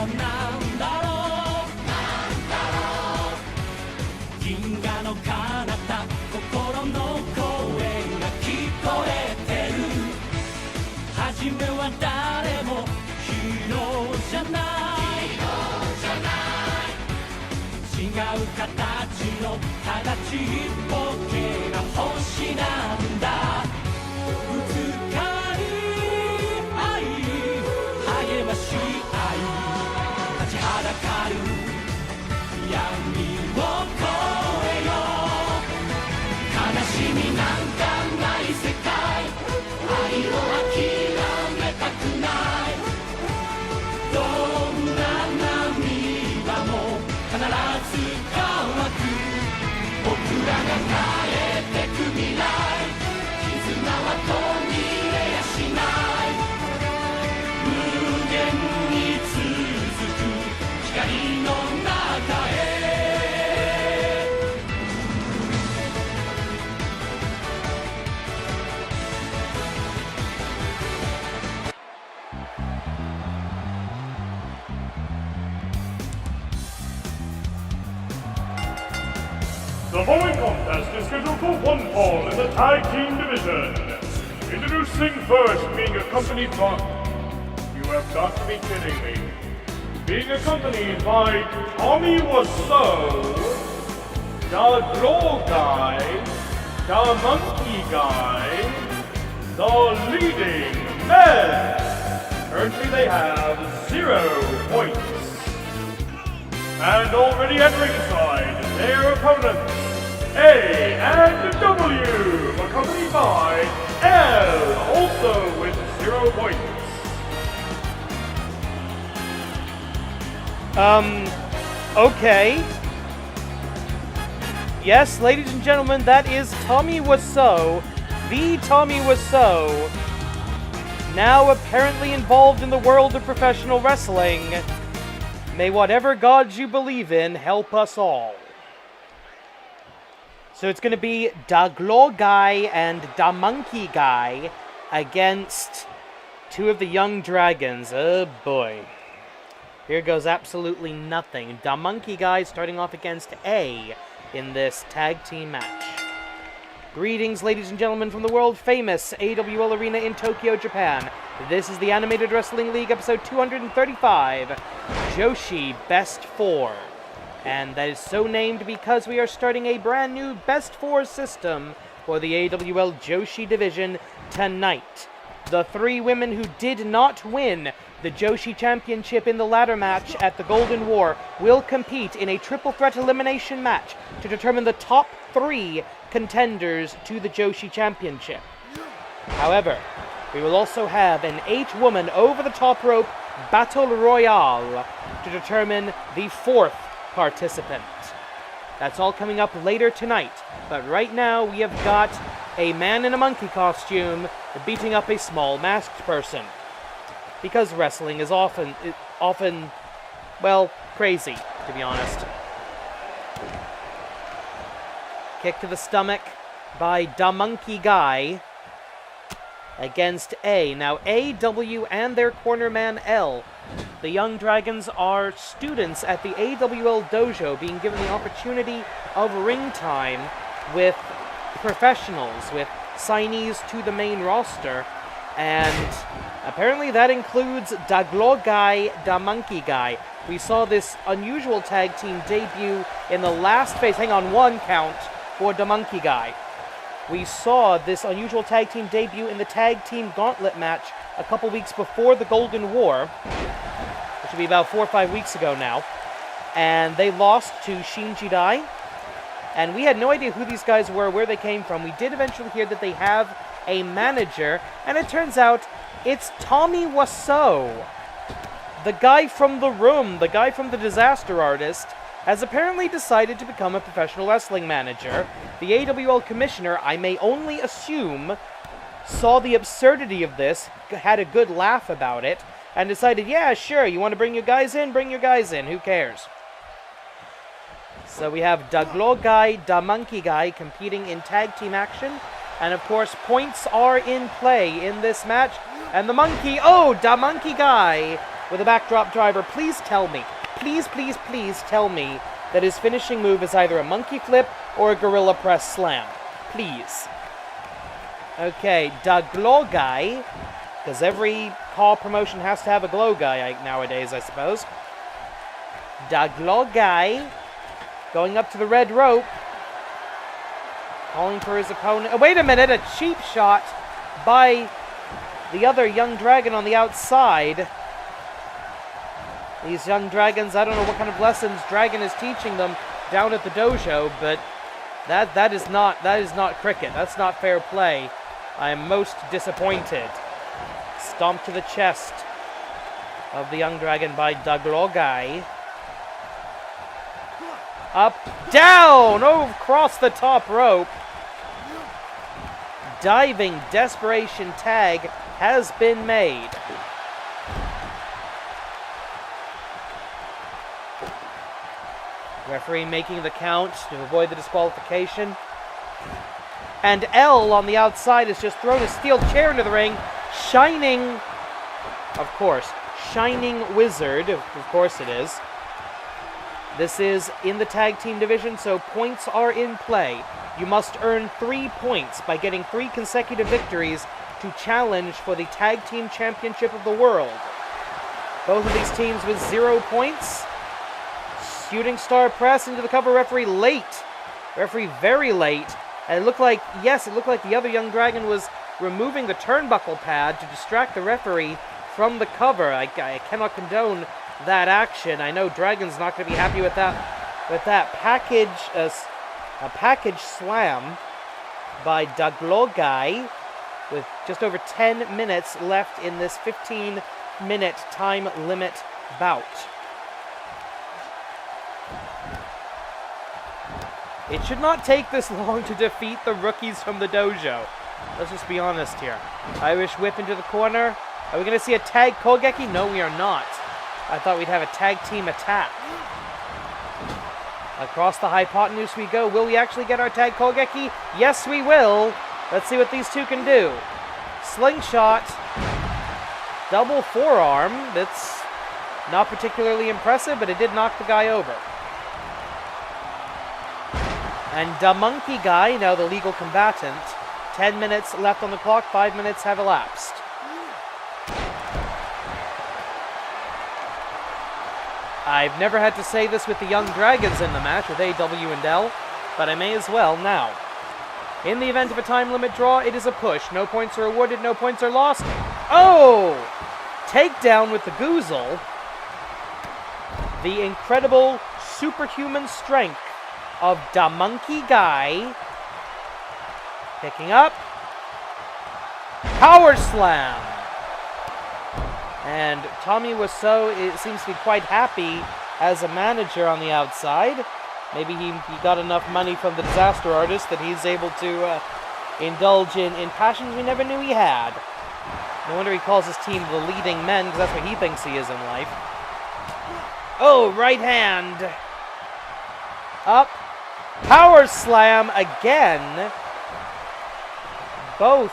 はなんだろう銀河の彼方心の声が聞こえてる初めは誰もヒーローじゃない違う形のただちっぽけな星なんだぶつかり合い励まし合い立ちはだかる闇を越えよう悲しみなんかない世界愛を諦めたくないどんな涙も必ず乾く僕らが変えてく未来絆は途切れやしない無限に続く光の中へThe following contest is scheduled for one fall in the tag team division. Introducing first, being accompanied by... You have got to be kidding me. Being accompanied by Tommy Wiseau, the Glow Guy, the Monkey Guy, the leading men. Currently they have 0 points. And already at ringside, their opponents, A and W, accompanied by L, also with 0 points. Okay. Yes, ladies and gentlemen, that is Tommy Wiseau, the Tommy Wiseau, now apparently involved in the world of professional wrestling. May whatever gods you believe in help us all. So it's going to be Da Glow Guy and Da Monkey Guy against 2 of the young dragons. Oh boy. Here goes absolutely nothing. Da Monkey Guy starting off against A in this tag team match. Greetings, ladies and gentlemen, from the world-famous AWL Arena in Tokyo, Japan. This is the Animated Wrestling League, episode 235, Joshi Best 4. And that is so named because we are starting a brand new Best 4 system for the AWL Joshi division tonight. The 3 women who did not win the Joshi Championship in the ladder match at the Golden War will compete in a triple threat elimination match to determine the top 3 contenders to the Joshi Championship. However, we will also have an 8-woman over-the-top rope battle royale to determine the 4th participant. That's all coming up later tonight, but right now we have got a man in a monkey costume beating up a small masked person. Because wrestling is often, well, crazy, to be honest. Kick to the stomach by Da Monkey Guy against A. Now, A, W, and their corner man L. The young dragons are students at the AWL dojo being given the opportunity of ring time with professionals, with signees to the main roster. And apparently that includes Da Glow Guy, Da Monkey Guy. We saw this unusual tag team debut in the last phase. Hang on, 1 count for Da Monkey Guy. We saw this unusual tag team debut in the tag team gauntlet match a couple weeks before the Golden War, which would be about 4 or 5 weeks ago now. And they lost to Shinji Dai. And we had no idea who these guys were, where they came from. We did eventually hear that they have a manager, and it turns out it's Tommy Wiseau. The guy from The Room, the guy from The Disaster Artist, has apparently decided to become a professional wrestling manager. The AWL commissioner, I may only assume, saw the absurdity of this, had a good laugh about it, and decided, yeah, sure, you want to bring your guys in? Bring your guys in, who cares? So we have Da Glow Guy, Da Monkey Guy competing in tag team action. And of course, points are in play in this match. And the monkey, Da Monkey Guy with a backdrop driver. Please tell me, please tell me that his finishing move is either a monkey flip or a gorilla press slam. Please. Okay, Da Glow Guy, because every Paw promotion has to have a glow guy nowadays, I suppose. Da Glow Guy going up to the red rope, calling for his opponent. Oh, wait a minute, a cheap shot by the other young dragon on the outside. These young dragons, I don't know what kind of lessons Dragon is teaching them down at the dojo, but that is not cricket. That's not fair play. I am most disappointed. Stomp to the chest of the young dragon by Daglogai. Up, down, across the top rope. Diving desperation tag has been made. Referee making the count to avoid the disqualification. And L on the outside has just thrown a steel chair into the ring. Shining Wizard, of course it is. This is in the tag team division, so points are in play. You must earn 3 points by getting 3 consecutive victories to challenge for the Tag Team Championship of the World. Both of these teams with 0 points. Shooting star press into the cover. Referee late. Referee very late. And it looked like the other young dragon was removing the turnbuckle pad to distract the referee from the cover. I cannot condone that action. I know Dragon's not going to be happy with that package, a package slam by Daglogai with just over 10 minutes left in this 15-minute time limit bout. It should not take this long to defeat the rookies from the dojo. Let's just be honest here. Irish whip into the corner. Are we going to see a tag Kogeki? No, we are not. I thought we'd have a tag team attack. Across the hypotenuse we go. Will we actually get our tag Kogeki? Yes, we will. Let's see what these two can do. Slingshot. Double forearm. That's not particularly impressive, but it did knock the guy over. And the monkey guy, now the legal combatant. 10 minutes left on the clock. 5 minutes have elapsed. I've never had to say this with the young dragons in the match with AWL, but I may as well now. In the event of a time limit draw, it is a push. No points are awarded, no points are lost. Oh! Takedown with the Goozle. The incredible superhuman strength of Da Monkey Guy. Picking up. Power slam. And Tommy Wiseau seems to be quite happy as a manager on the outside. Maybe he got enough money from the disaster artist that he's able to indulge in passions we never knew he had. No wonder he calls his team the leading men, because that's what he thinks he is in life. Oh, right hand. Up. Power slam again. Both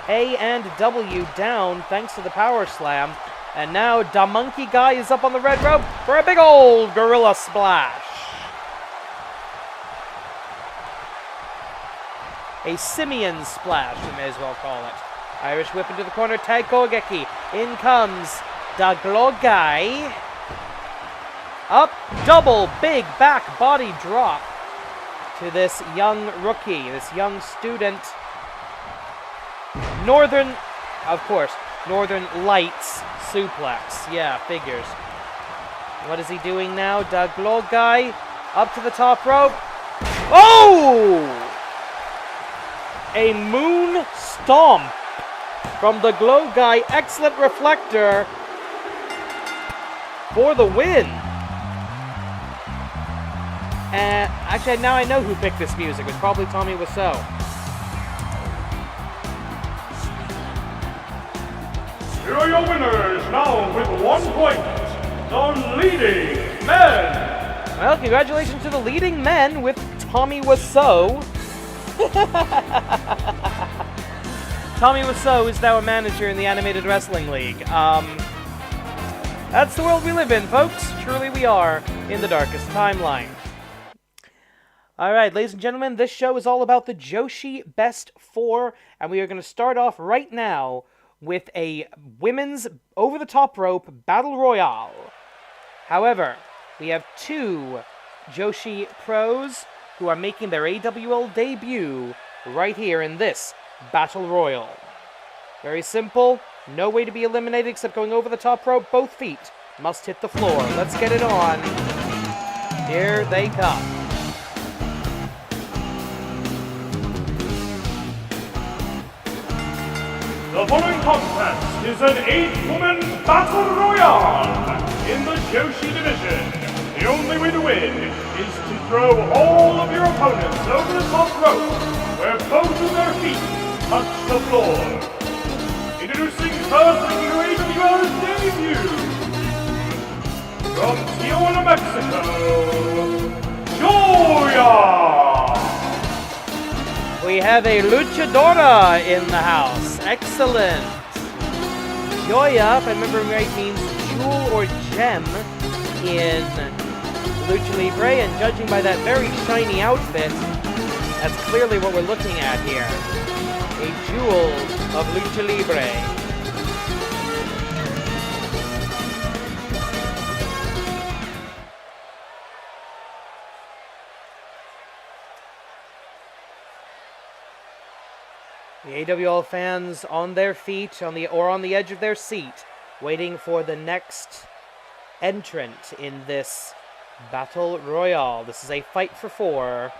A and W down thanks to the power slam. And now Da Monkey Guy is up on the red rope for a big old gorilla splash. A simian splash, we may as well call it. Irish whip into the corner, tag Kogeki. In comes Daglogai. Up, double, big back body drop to this young rookie, this young student. Northern Lights suplex. Yeah, figures. What is he doing now? Daglogai up to the top rope. Oh! A moon stomp from the Glow Guy. Excellent reflector for the win. And actually, now I know who picked this music. It was probably Tommy Wiseau. Here are your winners, now with 1 point, the leading men. Well, congratulations to the leading men with Tommy Wiseau. Tommy Wiseau is now a manager in the Animated Wrestling League. That's the world we live in, folks. Truly we are in the darkest timeline. Alright, ladies and gentlemen, this show is all about the Joshi Best 4, and we are going to start off right now with a women's over-the-top rope battle royale. However, we have two Joshi pros who are making their AWL debut right here in this battle royal. Very simple, no way to be eliminated except going over the top rope. Both feet must hit the floor. Let's get it on. Here they come. The following contest is an 8-woman battle royale in the Joshi division. The only way to win is to throw all of your opponents over the top rope where both of their feet touch the floor. Introducing first making her AWL debut from Tijuana, Mexico, Joya! We have a luchadora in the house. Excellent. Joya, if I remember right, means jewel or gem in Lucha Libre, and judging by that very shiny outfit, that's clearly what we're looking at here. A jewel of Lucha Libre. The AWL fans on their feet, on the edge of their seat, waiting for the next entrant in this battle royale. This is a fight for 4.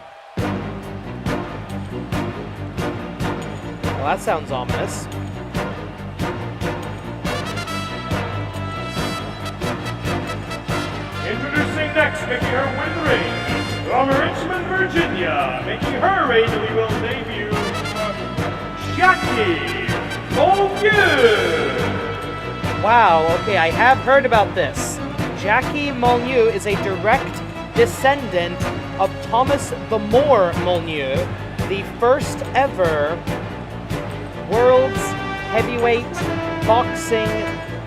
Well, that sounds ominous. Introducing next, making her win ring from Richmond, Virginia, making her AWL debut, Jackie Molyneux. Wow, okay, I have heard about this. Jackie Molyneux is a direct descendant of Thomas the Moor Molyneux, the first ever world's heavyweight boxing,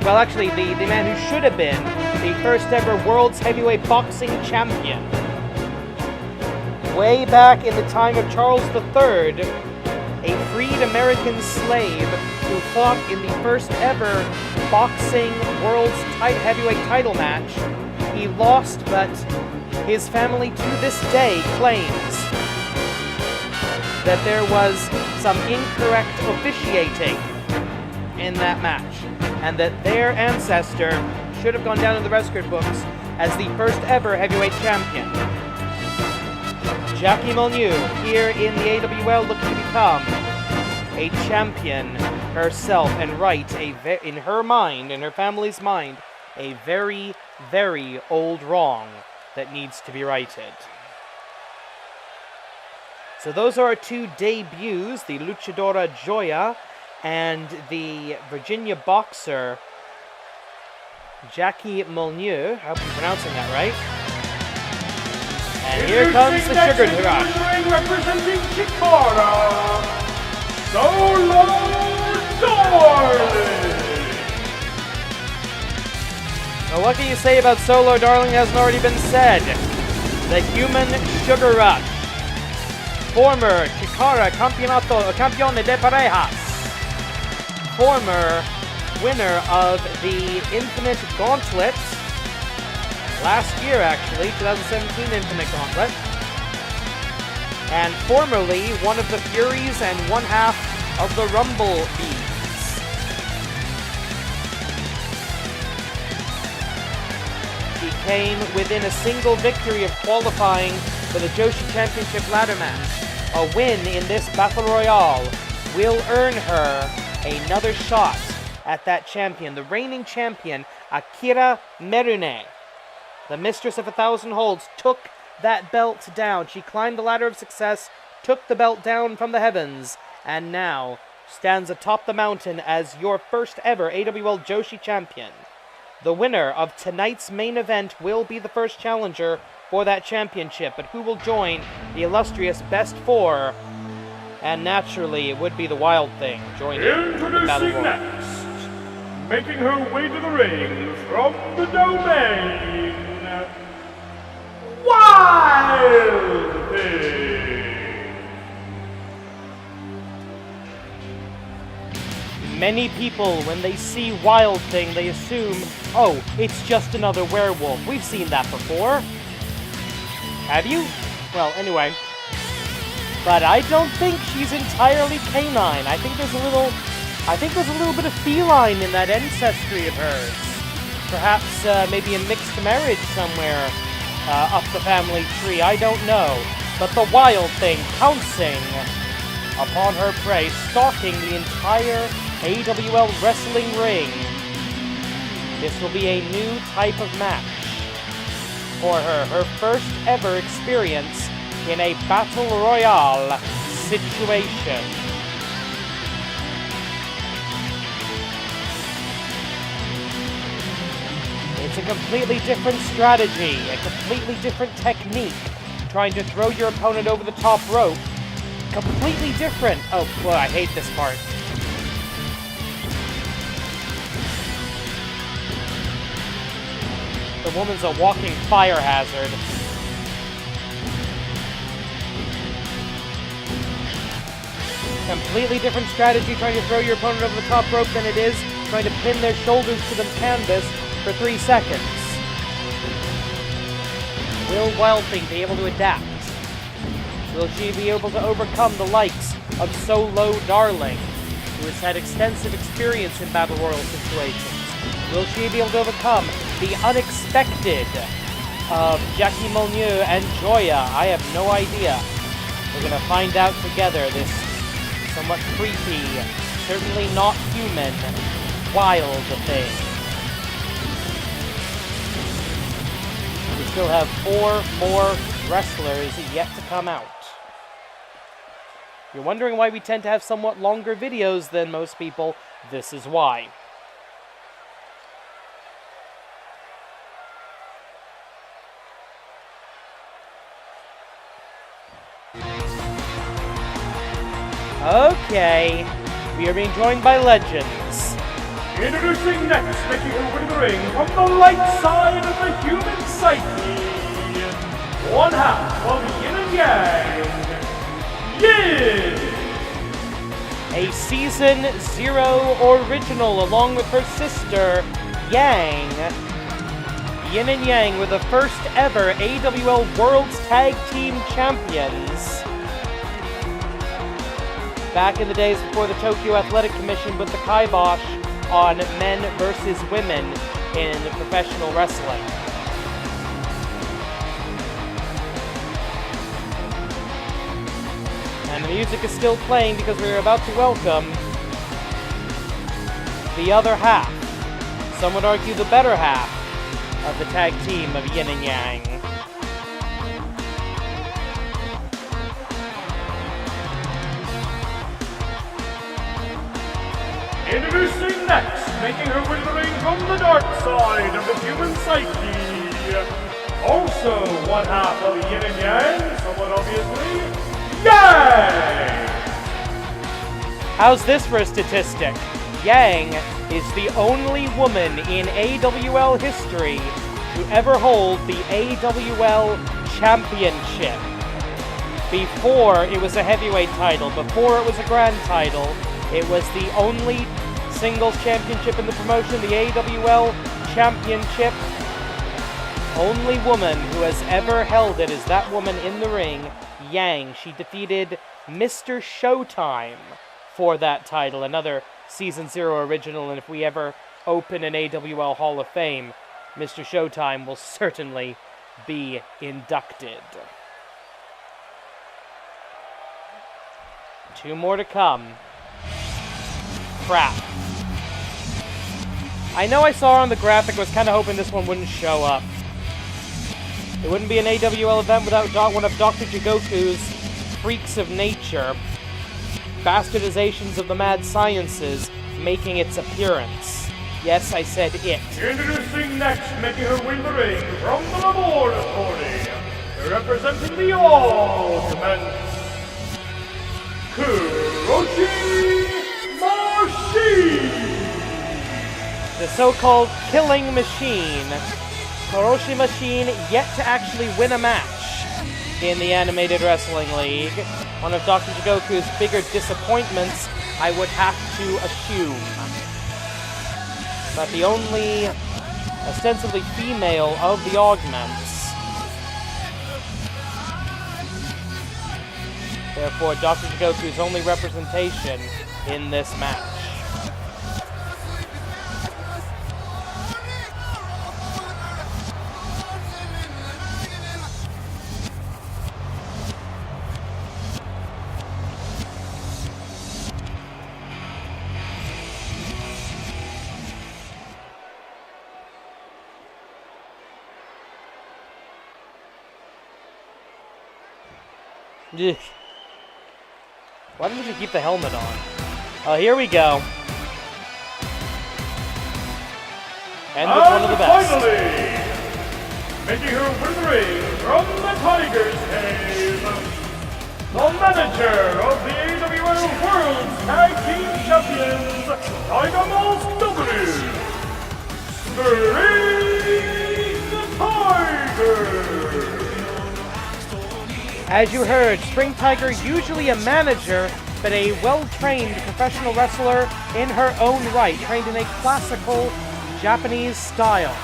well actually the man who should have been the first ever world's heavyweight boxing champion. Way back in the time of Charles III, a freed American slave who fought in the first ever boxing world's heavyweight title match. He lost, but his family to this day claims that there was some incorrect officiating in that match, and that their ancestor should have gone down in the record books as the first ever heavyweight champion. Jackie Molyneux here in the AWL looking to become a champion herself, and right, in her mind, in her family's mind, a very, very old wrong that needs to be righted. So those are our two debuts, the luchadora Joya and the Virginia boxer Jackie Molyneux. I hope I'm pronouncing that right. And here comes the sugar rush. Representing Chikara, Solo Darling. Now what can you say about Solo Darling hasn't already been said? The human sugar rush. Former Chikara Campeone de Parejas. Former winner of the Infinite Gauntlet. Last year, actually, 2017 Infinite Gauntlet. And formerly one of the Furies and one half of the Rumble Bees. She came within a single victory of qualifying for the Joshi Championship ladder match. A win in this Battle Royale will earn her another shot at that champion. The reigning champion, Akira Merune, the Mistress of 1,000 Holds, took that belt down. She climbed the ladder of success, took the belt down from the heavens, and now stands atop the mountain as your first ever AWL Joshi champion. The winner of tonight's main event will be the first challenger for that championship, but who will join the illustrious Best 4? And naturally, it would be the Wild Thing joining the Battle Royal. Introducing next, making her way to the ring from the domain, Wild Thing. Many people, when they see Wild Thing, they assume, oh, it's just another werewolf. We've seen that before. Have you? Well, anyway. But I don't think she's entirely canine. I think there's a little bit of feline in that ancestry of hers. Perhaps maybe a mixed marriage somewhere up the family tree. I don't know. But the Wild Thing pouncing upon her prey, stalking the entire AWL wrestling ring. This will be a new type of match for her. Her first ever experience in a battle royale situation. It's a completely different strategy, a completely different technique. Trying to throw your opponent over the top rope. Completely different. Oh, boy, I hate this part. The woman's a walking fire hazard. Completely different strategy trying to throw your opponent over the top rope than it is trying to pin their shoulders to the canvas for 3 seconds. Will Wild Thing be able to adapt? Will she be able to overcome the likes of Solo Darling, who has had extensive experience in battle royal situations? Will she be able to overcome the unexpected of Jackie Molyneux and Joya? I have no idea. We're going to find out together. This somewhat creepy, certainly not human, Wild Thing. We still have 4 more wrestlers yet to come out. If you're wondering why we tend to have somewhat longer videos than most people, this is why. Okay, we are being joined by legends. Introducing next, making her way to the ring from the light side of the human psyche, one half of Yin and Yang, Yin! A Season 0 original along with her sister, Yang. Yin and Yang were the first ever AWL World's Tag Team Champions. Back in the days before the Tokyo Athletic Commission put the kibosh on men versus women in professional wrestling. And the music is still playing because we're about to welcome the other half. Some would argue the better half of the tag team of Yin and Yang. Introducing next, making her way to the ring from the dark side of the human psyche, also one half of Yin and Yang, somewhat obviously, Yang! How's this for a statistic? Yang is the only woman in AWL history to ever hold the AWL Championship. Before it was a heavyweight title, before it was a grand title, it was the only singles championship in the promotion, the AWL Championship. Only woman who has ever held it is that woman in the ring, Yang. She defeated Mr. Showtime for that title, another Season 0 original, and if we ever open an AWL Hall of Fame, Mr. Showtime will certainly be inducted. 2 more to come. Crap. I know I saw her on the graphic, I was kind of hoping this one wouldn't show up. It wouldn't be an AWL event without one of Dr. Jigoku's freaks of nature, bastardizations of the mad sciences, making its appearance. Yes, I said it. Introducing next, making her way to the ring from the laboratory, representing the ultimate, Joshi! so-called killing machine. Koroshi Machine yet to actually win a match in the Animated Wrestling League. One of Dr. Jigoku's bigger disappointments, I would have to assume. But the only ostensibly female of the augments. Therefore, Dr. Jigoku's only representation in this match. Ugh. Why didn't you keep the helmet on? Here we go. And with one of the best. Finally, making her way to the ring from the Tiger's cave, the manager of the AWL World Tag Team Champions, Tiger Mask W, Spring Tiger. As you heard, Spring Tiger, usually a manager, but a well-trained professional wrestler in her own right, trained in a classical Japanese style.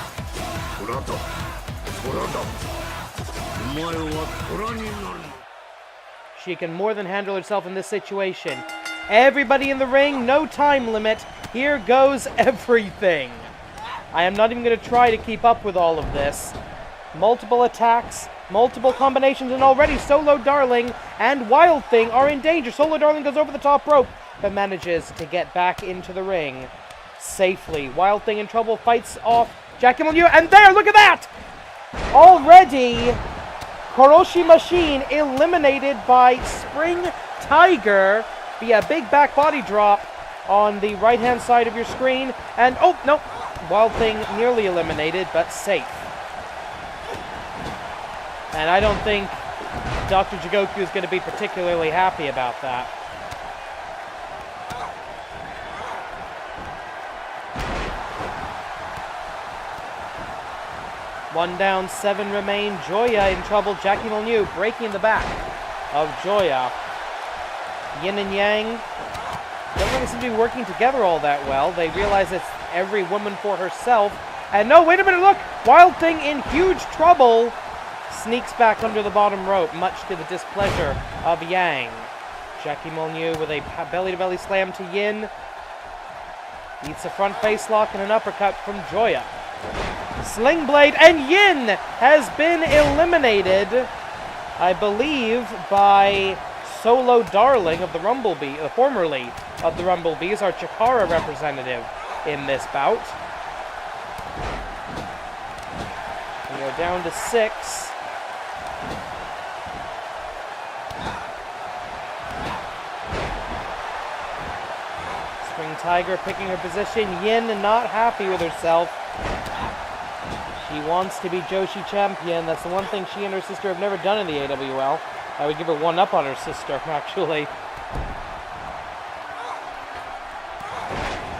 She can more than handle herself in this situation. Everybody in the ring, no time limit. Here goes everything. I am not even going to try to keep up with all of this. Multiple attacks, multiple combinations, and already Solo Darling and Wild Thing are in danger. Solo Darling goes over the top rope, but manages to get back into the ring safely. Wild Thing in trouble, fights off Jackie Molyneux, and there, look at that! Already, Koroshi Machine eliminated by Spring Tiger via big back body drop on the right-hand side of your screen. And, oh, no, Wild Thing nearly eliminated, but safe. And I don't think Dr. Jigoku is going to be particularly happy about that. One down, 7 remain. Joya in trouble. Jackie Molyneux breaking the back of Joya. Yin and Yang don't really seem to be working together all that well. They realize it's every woman for herself. And no, wait a minute, look! Wild Thing in huge trouble. Sneaks back under the bottom rope, much to the displeasure of Yang. Jackie Molyneux with a belly-to-belly slam to Yin. Eats a front face lock and an uppercut from Joya. Sling Blade, and Yin has been eliminated, I believe, by Solo Darling of the Rumblebee, formerly of the Rumblebees, our Chikara representative in this bout. We are down to 6. Spring Tiger picking her position. Yin not happy with herself. She wants to be Joshi champion. That's the one thing she and her sister have never done in the AWL. I would give her one up on her sister, actually.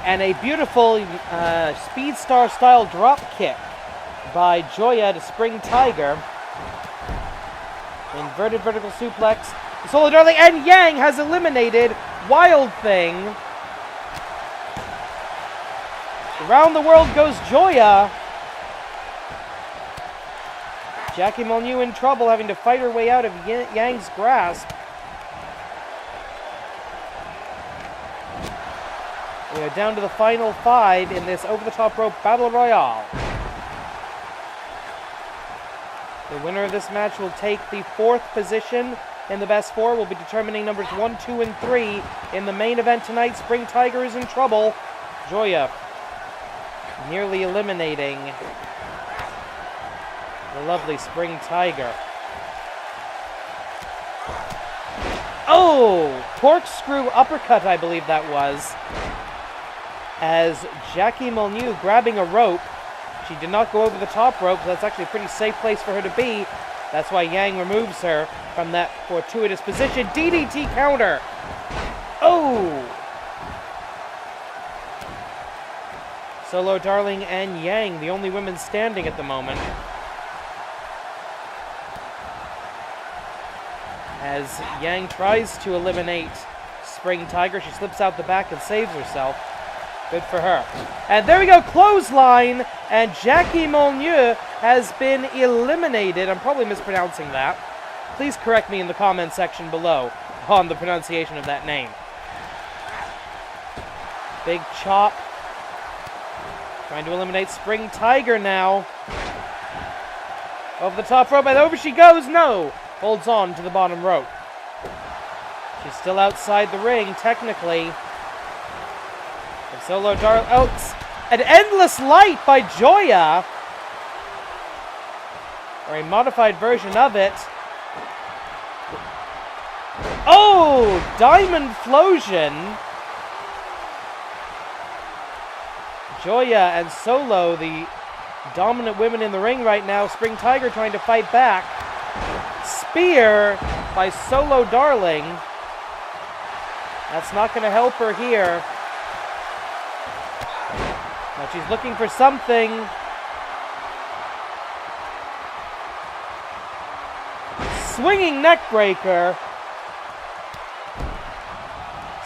And a beautiful Speed Star style drop kick by Joya to Spring Tiger. Inverted vertical suplex. Solo Darling, and Yang has eliminated Wild Thing. Around the world goes Joya. Jackie Molyneux in trouble, having to fight her way out of Yang's grasp. We are down to the final 5 in this over-the-top rope battle royale. The winner of this match will take the 4th position in the best 4. We'll be determining numbers 1, 2, and 3 in the main event tonight. Spring Tiger is in trouble. Joya nearly eliminating the lovely Spring Tiger. Oh! Corkscrew uppercut, I believe that was. As Jackie Molyneux grabbing a rope. She did not go over the top rope, so that's actually a pretty safe place for her to be. That's why Yang removes her from that fortuitous position. DDT counter! Solo Darling and Yang, the only women standing at the moment. As Yang tries to eliminate Spring Tiger, she slips out the back and saves herself. Good for her. And there we go, clothesline, and Jackie Molyneux has been eliminated. I'm probably mispronouncing that. Please correct me in the comment section below on the pronunciation of that name. Big chop. Trying to eliminate Spring Tiger now. Over the top rope, and over she goes. No! Holds on to the bottom rope. She's still outside the ring, technically. And Solo Darling... Oh, an endless light by Joya. Or a modified version of it. Oh! Diamond Flosion. Joya and Solo, the dominant women in the ring right now. Spring Tiger trying to fight back. Spear by Solo Darling. That's not going to help her here. Now she's looking for something. Swinging neck breaker.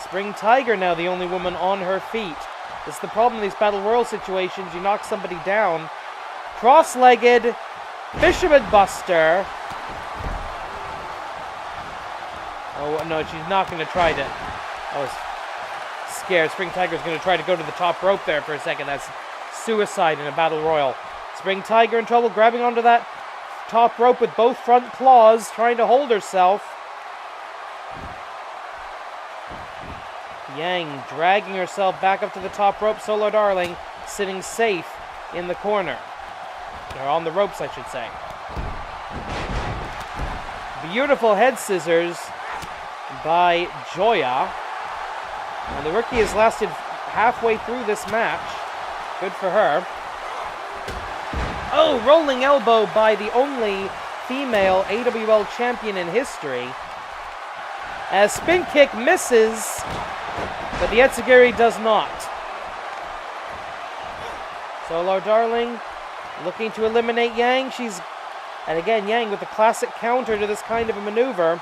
Spring Tiger now the only woman on her feet. This is the problem in these Battle Royal situations. You knock somebody down. Cross-legged Fisherman Buster. Oh, no, she's not going to try to... I was scared. Spring Tiger's going to try to go to the top rope there for a second. That's suicide in a Battle Royal. Spring Tiger in trouble, grabbing onto that top rope with both front claws, trying to hold herself. Yang dragging herself back up to the top rope. Solo Darling sitting safe in the corner. Or on the ropes, I should say. Beautiful head scissors by Joya. And the rookie has lasted halfway through this match. Good for her. Oh, rolling elbow by the only female AWL champion in history. As spin kick misses, but the Etsugiri does not. Solo Darling looking to eliminate Yang. And again, Yang with the classic counter to this kind of a maneuver.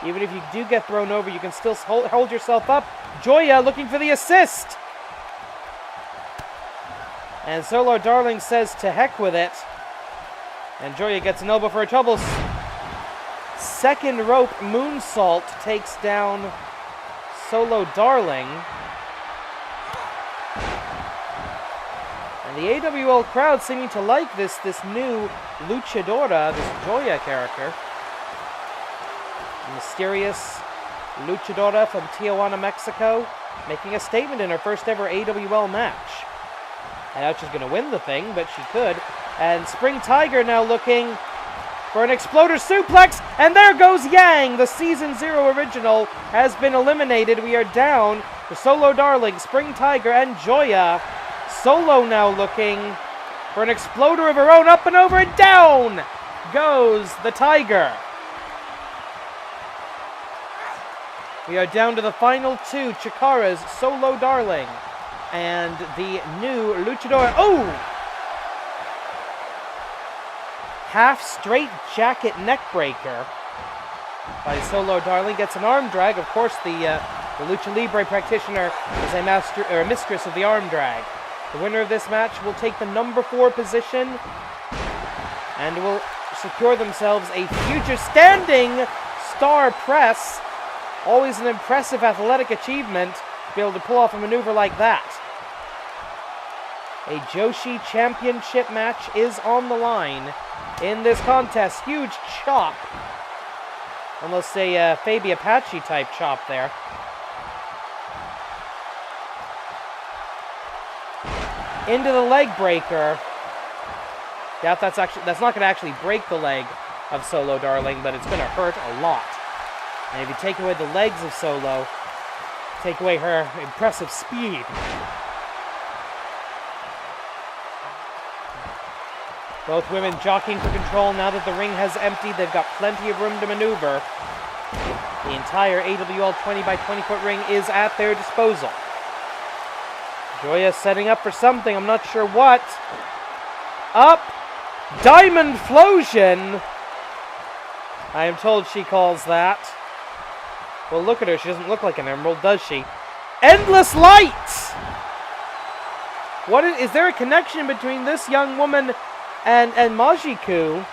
Even if you do get thrown over, you can still hold yourself up. Joya looking for the assist. And Solo Darling says to heck with it. And Joya gets an elbow for her troubles. Second rope moonsault takes down Solo Darling. And the AWL crowd seeming to like this new luchadora, this Joya character. Mysterious luchadora from Tijuana, Mexico, making a statement in her first ever AWL match. I doubt she's going to win the thing, but she could. And Spring Tiger now looking for an exploder suplex, and there goes Yang. The Season 0 original has been eliminated. We are down to Solo Darling, Spring Tiger, and Joya. Solo now looking for an exploder of her own, up and over, and down goes the Tiger. We are down to the final two, Chikara's Solo Darling and the new luchador. Oh! Half straight jacket neck breaker by Solo Darling. Gets an arm drag. Of course, the Lucha Libre practitioner is a master or a mistress of the arm drag. The winner of this match will take the number 4 position and will secure themselves a future standing star press. Always an impressive athletic achievement to be able to pull off a maneuver like that. A Joshi championship match is on the line in this contest. Huge chop. Almost a Fabi Apache type chop there. Into the leg breaker. Doubt that's not going to actually break the leg of Solo Darling, but it's going to hurt a lot. And if you take away the legs of Solo, take away her impressive speed. Both women jockeying for control now that the ring has emptied. They've got plenty of room to maneuver. The entire AWL 20 by 20 foot ring is at their disposal. Joya setting up for something. I'm not sure what. Up. Diamond Flosion. I am told she calls that. Well, look at her. She doesn't look like an emerald, does she? Endless Light! Is there a connection between this young woman and Majiku?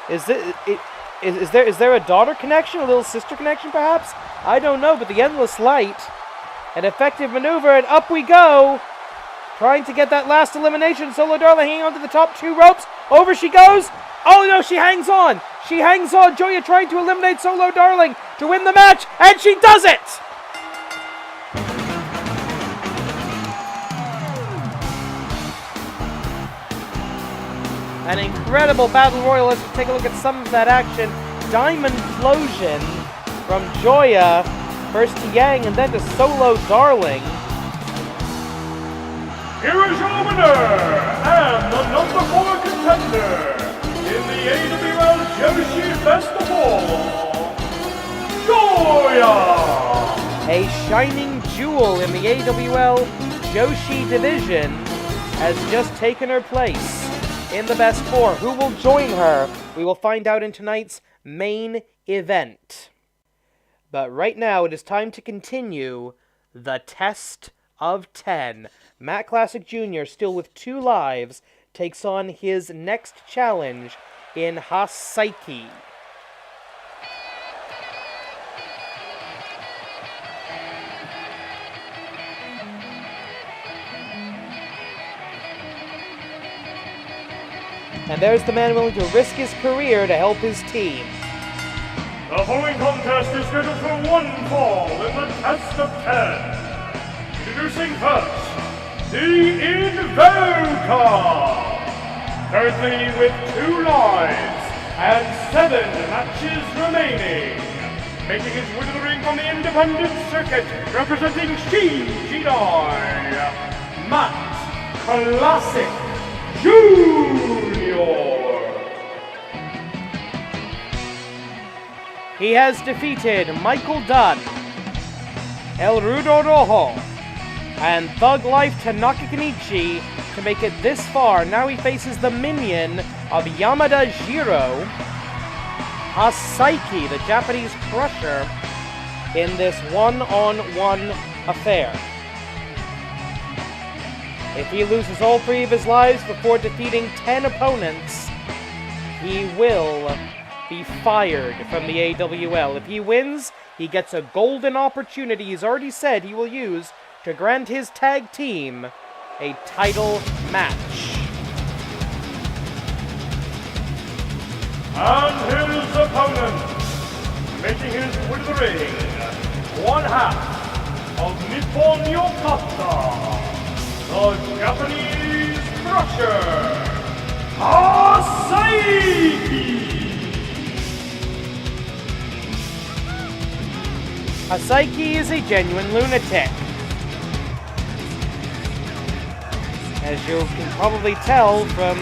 Is there a daughter connection? A little sister connection, perhaps? I don't know, but the Endless Light. An effective maneuver, and up we go! Trying to get that last elimination. Solo Darling hanging on to the top 2 ropes. Over she goes! Oh no, she hangs on! She hangs on! Joya trying to eliminate Solo Darling to win the match, and she does it! An incredible battle royal. Let's take a look at some of that action. Diamond Flosion from Joya. First to Yang and then to Solo Darling. Here is your winner and the number 4 contender in the AWL Joshi Festival, Joya! A shining jewel in the AWL Joshi division has just taken her place in the best 4. Who will join her? We will find out in tonight's main event. But right now, it is time to continue the Test of 10. Matt Classic Jr., still with 2 lives, takes on his next challenge in Hasaiki. And there's the man willing to risk his career to help his team. The following contest is scheduled for 1 fall in the Test of 10. Introducing first, the Invoker. Currently with 2 lives and 7 matches remaining. Making his way to the ring from the independent circuit, representing Shin Jidai, Matt Classic Jr. He has defeated Michael Dunn, El Rudo Rojo, and Thug Life Tanaka Kenichi to make it this far. Now he faces the minion of Yamada Jiro, Hasaiki, the Japanese crusher, in this one-on-one affair. If he loses all 3 of his lives before defeating 10 opponents, he will be fired from the AWL. If he wins, he gets a golden opportunity he's already said he will use to grant his tag team a title match. And his opponent, making his way to the ring, 1/2 of Nippon Yokata, the Japanese crusher, Hasaiki! Hasaiki is a genuine lunatic. As you can probably tell from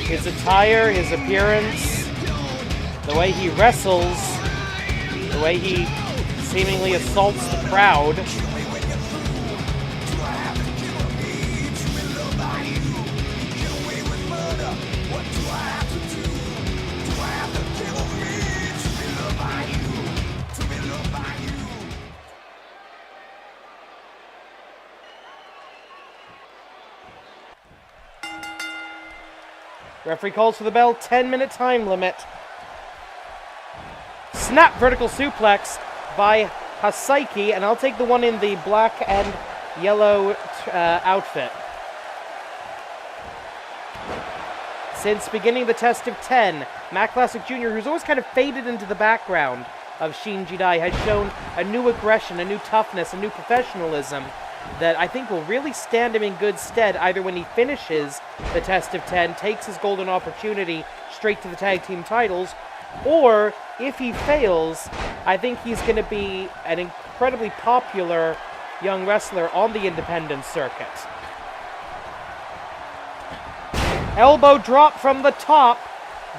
his attire, his appearance, the way he wrestles, the way he seemingly assaults the crowd. Referee calls for the bell, 10-minute time limit. Snap vertical suplex by Hasaiki, and I'll take the one in the black and yellow outfit. Since beginning the Test of 10, Matt Classic Jr., who's always kind of faded into the background of Shin Jidai, has shown a new aggression, a new toughness, a new professionalism that I think will really stand him in good stead, either when he finishes the Test of 10, takes his golden opportunity straight to the tag team titles, or if he fails, I think he's going to be an incredibly popular young wrestler on the independent circuit. Elbow drop from the top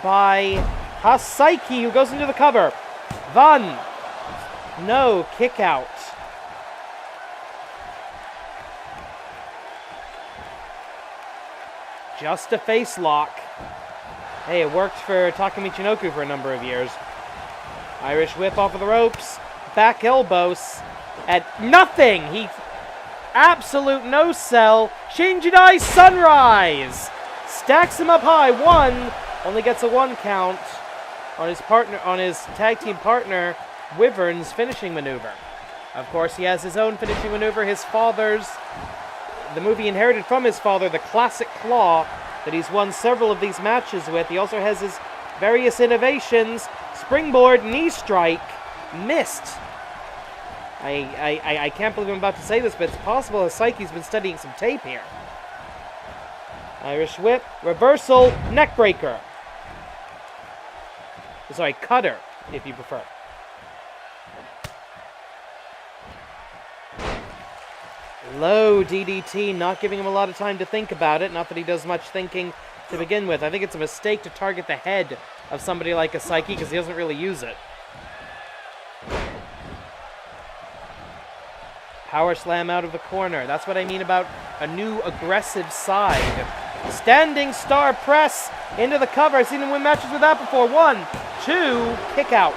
by Hasaiki, who goes into the cover. Van. No, kick out. Just a face lock. Hey, it worked for Taka Michinoku for a number of years. Irish whip off of the ropes. Back elbows. At nothing! He absolute no sell. Shinjidai Sunrise! Stacks him up high. One. Only gets a 1 count on his tag team partner, Wyvern's finishing maneuver. Of course, he has his own finishing maneuver, his father's, the move he inherited from his father, the classic claw, that he's won several of these matches with. He also has his various innovations. Springboard, knee strike, missed. I can't believe I'm about to say this, but it's possible Hasaiki's been studying some tape here. Irish whip, reversal, neck breaker. Sorry, cutter, if you prefer. Low DDT, not giving him a lot of time to think about it. Not that he does much thinking to begin with. I think it's a mistake to target the head of somebody like Hasaiki because he doesn't really use it. Power slam out of the corner. That's what I mean about a new aggressive side. Standing star press into the cover. I've seen him win matches with that before. 1, 2, kick out.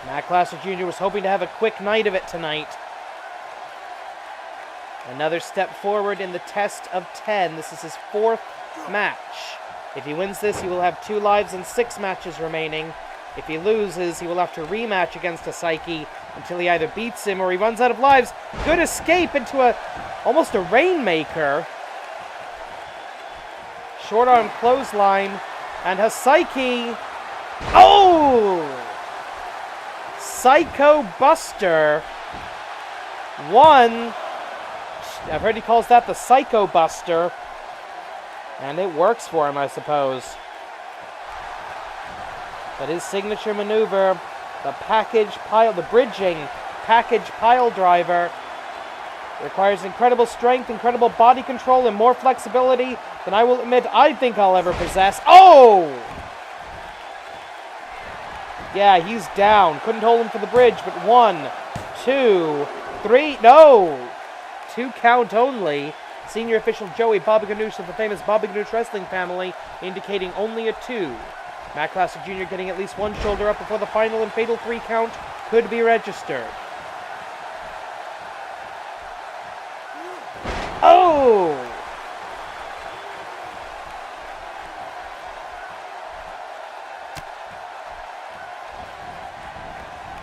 Matt Glasser Jr. was hoping to have a quick night of it tonight. Another step forward in the test of 10. This is his 4th match. If he wins this, he will have 2 lives and 6 matches remaining. If he loses, he will have to rematch against Hasaiki until he either beats him or he runs out of lives. Good escape into almost a rainmaker. Short arm clothesline. And Hasaiki... Oh! Psycho Buster. 1. I've heard he calls that the Psycho Buster. And it works for him, I suppose. But his signature maneuver, the bridging package pile driver, requires incredible strength, incredible body control, and more flexibility than I will admit I think I'll ever possess. Oh! Yeah, he's down. Couldn't hold him for the bridge, but 1, 2, 3, no! 2 count only. Senior official Joey Bobby Ganoush of the famous Bobby Ganoush wrestling family indicating only a 2. Matt Glasser Jr. getting at least 1 shoulder up before the final and fatal 3 count could be registered. Oh!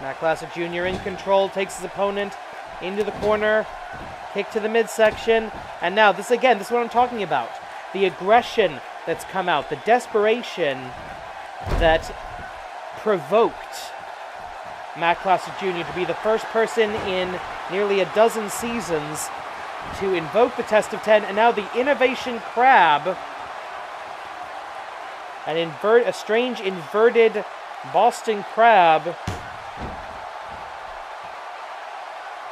Matt Glasser Jr. in control, takes his opponent into the corner, kick to the midsection, and now this is what I'm talking about. The aggression that's come out, the desperation that provoked Matt Glasser Jr. to be the first person in nearly a dozen seasons to invoke the test of 10, and now the innovation crab, a strange inverted Boston crab.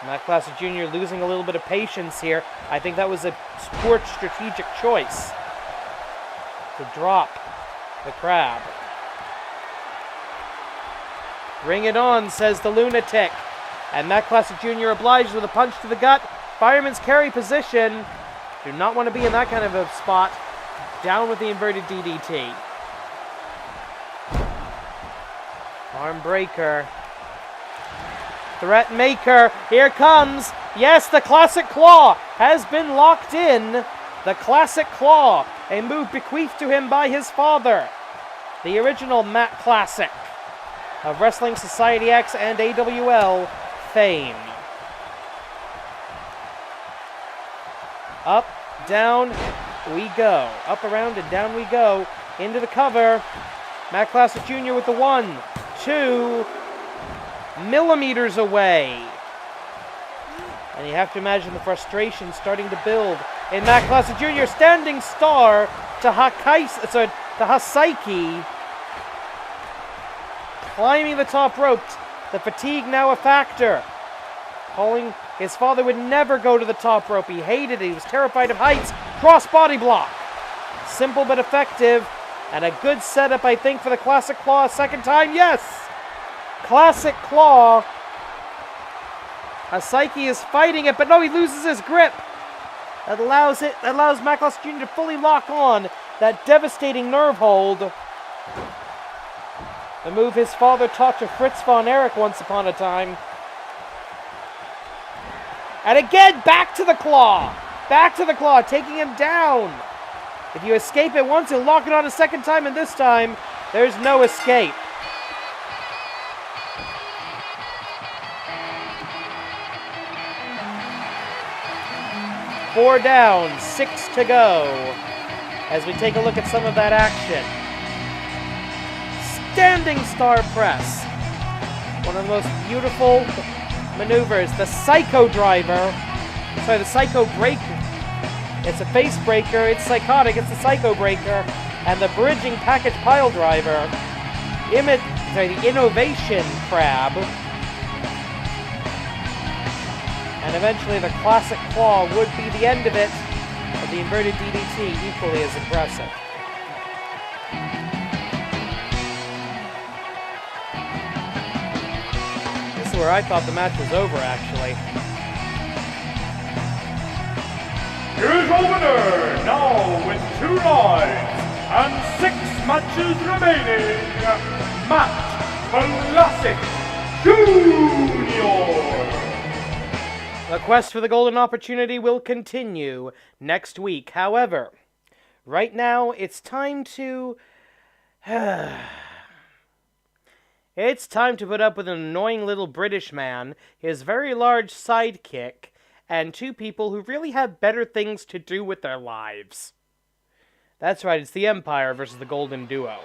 Matt Glasser Jr. losing a little bit of patience here. I think that was a poor strategic choice to drop the crab. Bring it on, says the lunatic. And Matt Glasser Jr. obliged with a punch to the gut. Fireman's carry position. Do not want to be in that kind of a spot. Down with the inverted DDT. Arm breaker. Threat maker. Here comes. Yes, the classic claw has been locked in. The classic claw. A move bequeathed to him by his father. The original Matt Classic of Wrestling Society X and AWL fame. Up, down, we go. Up, around, and down we go. Into the cover. Matt Glasser Jr. with the 1, 2 millimeters away. And you have to imagine the frustration starting to build in Matt Glasser Jr. Standing star to Hasaiki. Climbing the top rope. The fatigue now a factor. His father would never go to the top rope. He hated it. He was terrified of heights. Cross body block. Simple but effective. And a good setup, I think, for the classic claw a second time. Yes! Classic claw. Psyche is fighting it, but no, he loses his grip. That allows Macklus Jr. to fully lock on that devastating nerve hold. The move his father taught to Fritz von Erich once upon a time. And again, back to the claw. Back to the claw, taking him down. If you escape it once, he'll lock it on a second time, and this time, there's no escape. Four down, 6 to go. As we take a look at some of that action. Standing star press. One of the most beautiful maneuvers. The Psycho Driver. Sorry, the Psycho Breaker. It's a face breaker. It's psychotic. It's the Psycho Breaker. And the Bridging Package Pile Driver. The Innovation Crab. And eventually the Classic Claw would be the end of it. But the inverted DDT equally as impressive. This is where I thought the match was over, actually. Here's your winner, now with 2 lives and 6 matches remaining, Matt Classic Jr. The quest for the golden opportunity will continue next week. However, right now it's time to... It's time to put up with an annoying little British man, his very large sidekick, and 2 people who really have better things to do with their lives. That's right, it's the Empire versus the Golden Duo.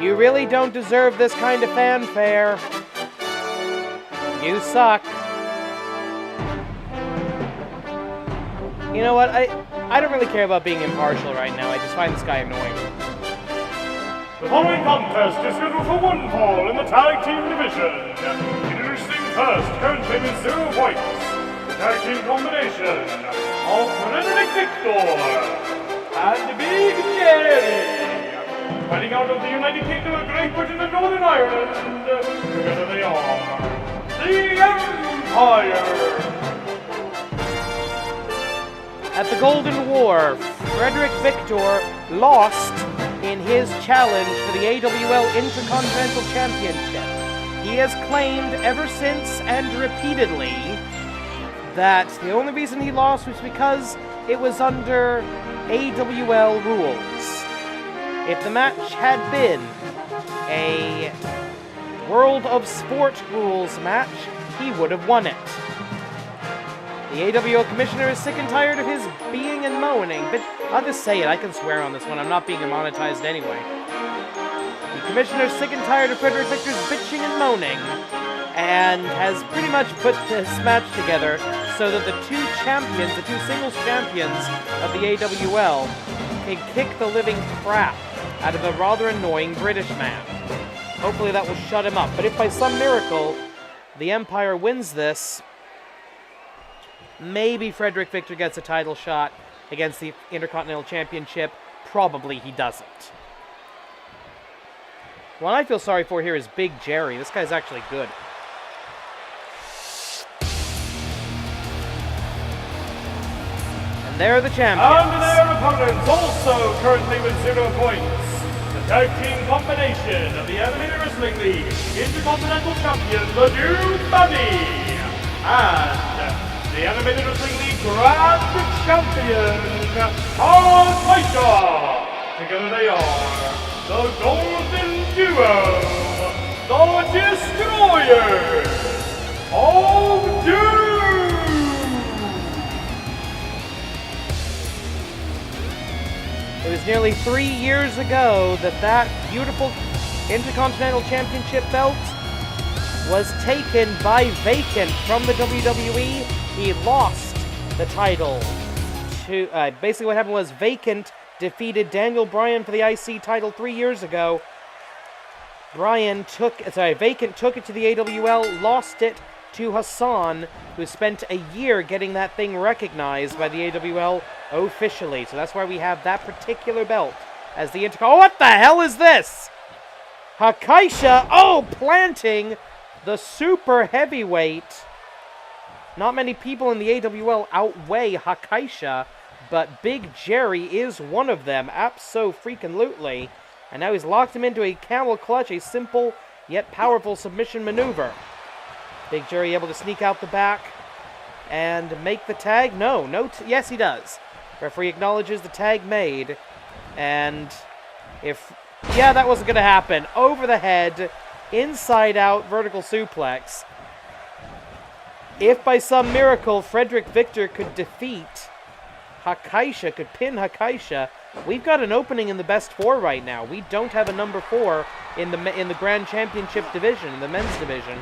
You really don't deserve this kind of fanfare. You suck. You know what, I don't really care about being impartial right now, I just find this guy annoying. The following contest is scheduled for 1 fall in the tag team division. Introducing first, currently with 0 points, the tag team combination of Frederick Victor and Big Jerry. Fighting out of the United Kingdom of Great Britain and Northern Ireland, together they are the Empire. At the Golden War, Frederick Victor lost in his challenge for the AWL Intercontinental Championship. He has claimed ever since and repeatedly that the only reason he lost was because it was under AWL rules. If the match had been a World of Sport rules match, he would have won it. The AWL Commissioner is sick and tired of his being and moaning, but I'll just say it, I can swear on this one, I'm not being monetized anyway. The Commissioner's sick and tired of Frederick Victor's bitching and moaning, and has pretty much put this match together so that the 2 champions, the 2 singles champions of the AWL, can kick the living crap out of a rather annoying British man. Hopefully that will shut him up, but if by some miracle the Empire wins this, maybe Frederick Victor gets a title shot against the Intercontinental Championship. Probably he doesn't. One I feel sorry for here is Big Jerry. This guy's actually good. And there are the champions. And their opponents, also currently with 0 points. The tag team combination of the Animated Wrestling League Intercontinental Champion, the New Bunny, and the Animated Wrestling League Grand Champion, Armaita. Together they are the Golden Duo, the Destroyers of Doom. It was nearly 3 years ago that beautiful Intercontinental Championship belt was taken by Vacant from the WWE. He lost the title to... basically what happened was Vacant defeated Daniel Bryan for the IC title 3 years ago. Vacant took it to the AWL, lost it to Hassan, who spent a year getting that thing recognized by the AWL officially. So that's why we have that particular belt as the Intercontinental. Oh, what the hell is this? Hakaisha, planting the super heavyweight. Not many people in the AWL outweigh Hakaisha, but Big Jerry is one of them, abso-freaking-lutely. And now he's locked him into a camel clutch, a simple yet powerful submission maneuver. Big Jerry able to sneak out the back and make the tag. Yes, he does. Referee acknowledges the tag made. And that wasn't going to happen. Over the head, inside out, vertical suplex. If by some miracle Frederick Victor could defeat Hakaisha, could pin Hakaisha, we've got an opening in the best four right now. We don't have a number 4 in the Grand Championship division, in the men's division.